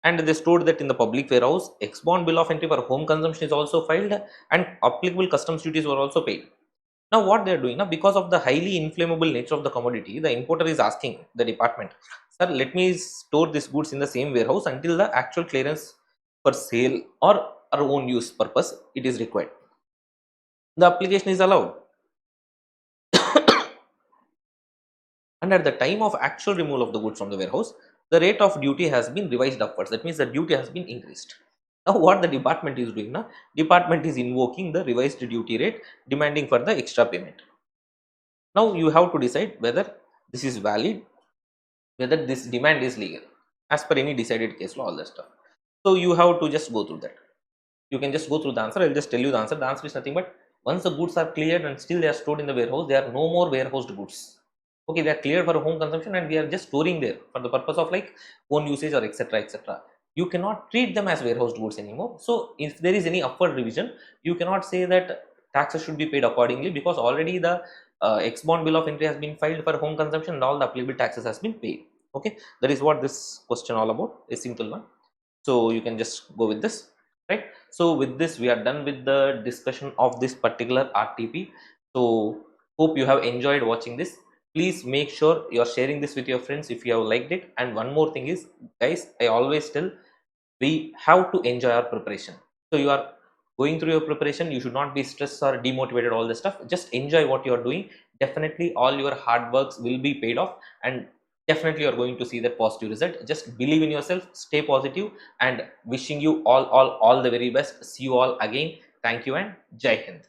and they stored that in the public warehouse. Ex-bond bill of entry for home consumption is also filed and applicable customs duties were also paid. Now what they are doing now, because of the highly inflammable nature of the commodity, the importer is asking the department, sir, let me store these goods in the same warehouse until the actual clearance for sale or our own use purpose it is required. The application is allowed. And at the time of actual removal of the goods from the warehouse, the rate of duty has been revised upwards. That means the duty has been increased. Now what the department is doing now? Department is invoking the revised duty rate, demanding for the extra payment. Now you have to decide whether this is valid, whether this demand is legal as per any decided case law, all that stuff. So you have to just go through that. You can just go through the answer. I'll just tell you the answer. The answer is nothing but once the goods are cleared and still they are stored in the warehouse, they are no more warehoused goods. Okay, they are cleared for home consumption and we are just storing there for the purpose of like own usage or etc. etc. You cannot treat them as warehoused goods anymore. So if there is any upward revision, you cannot say that taxes should be paid accordingly, because already the ex bond bill of entry has been filed for home consumption and all the applicable taxes has been paid. Okay, that is what this question all about, a simple one. So you can just go with this, right? So with this we are done with the discussion of this particular RTP. So hope you have enjoyed watching this. Please make sure you are sharing this with your friends if you have liked it. And one more thing is, guys, I always tell, we have to enjoy our preparation. So you are going through your preparation, you should not be stressed or demotivated, all this stuff. Just enjoy what you are doing. Definitely all your hard works will be paid off, and definitely you are going to see that positive result. Just believe in yourself, stay positive, and wishing you all the very best. See you all again. Thank you and Jai Hind.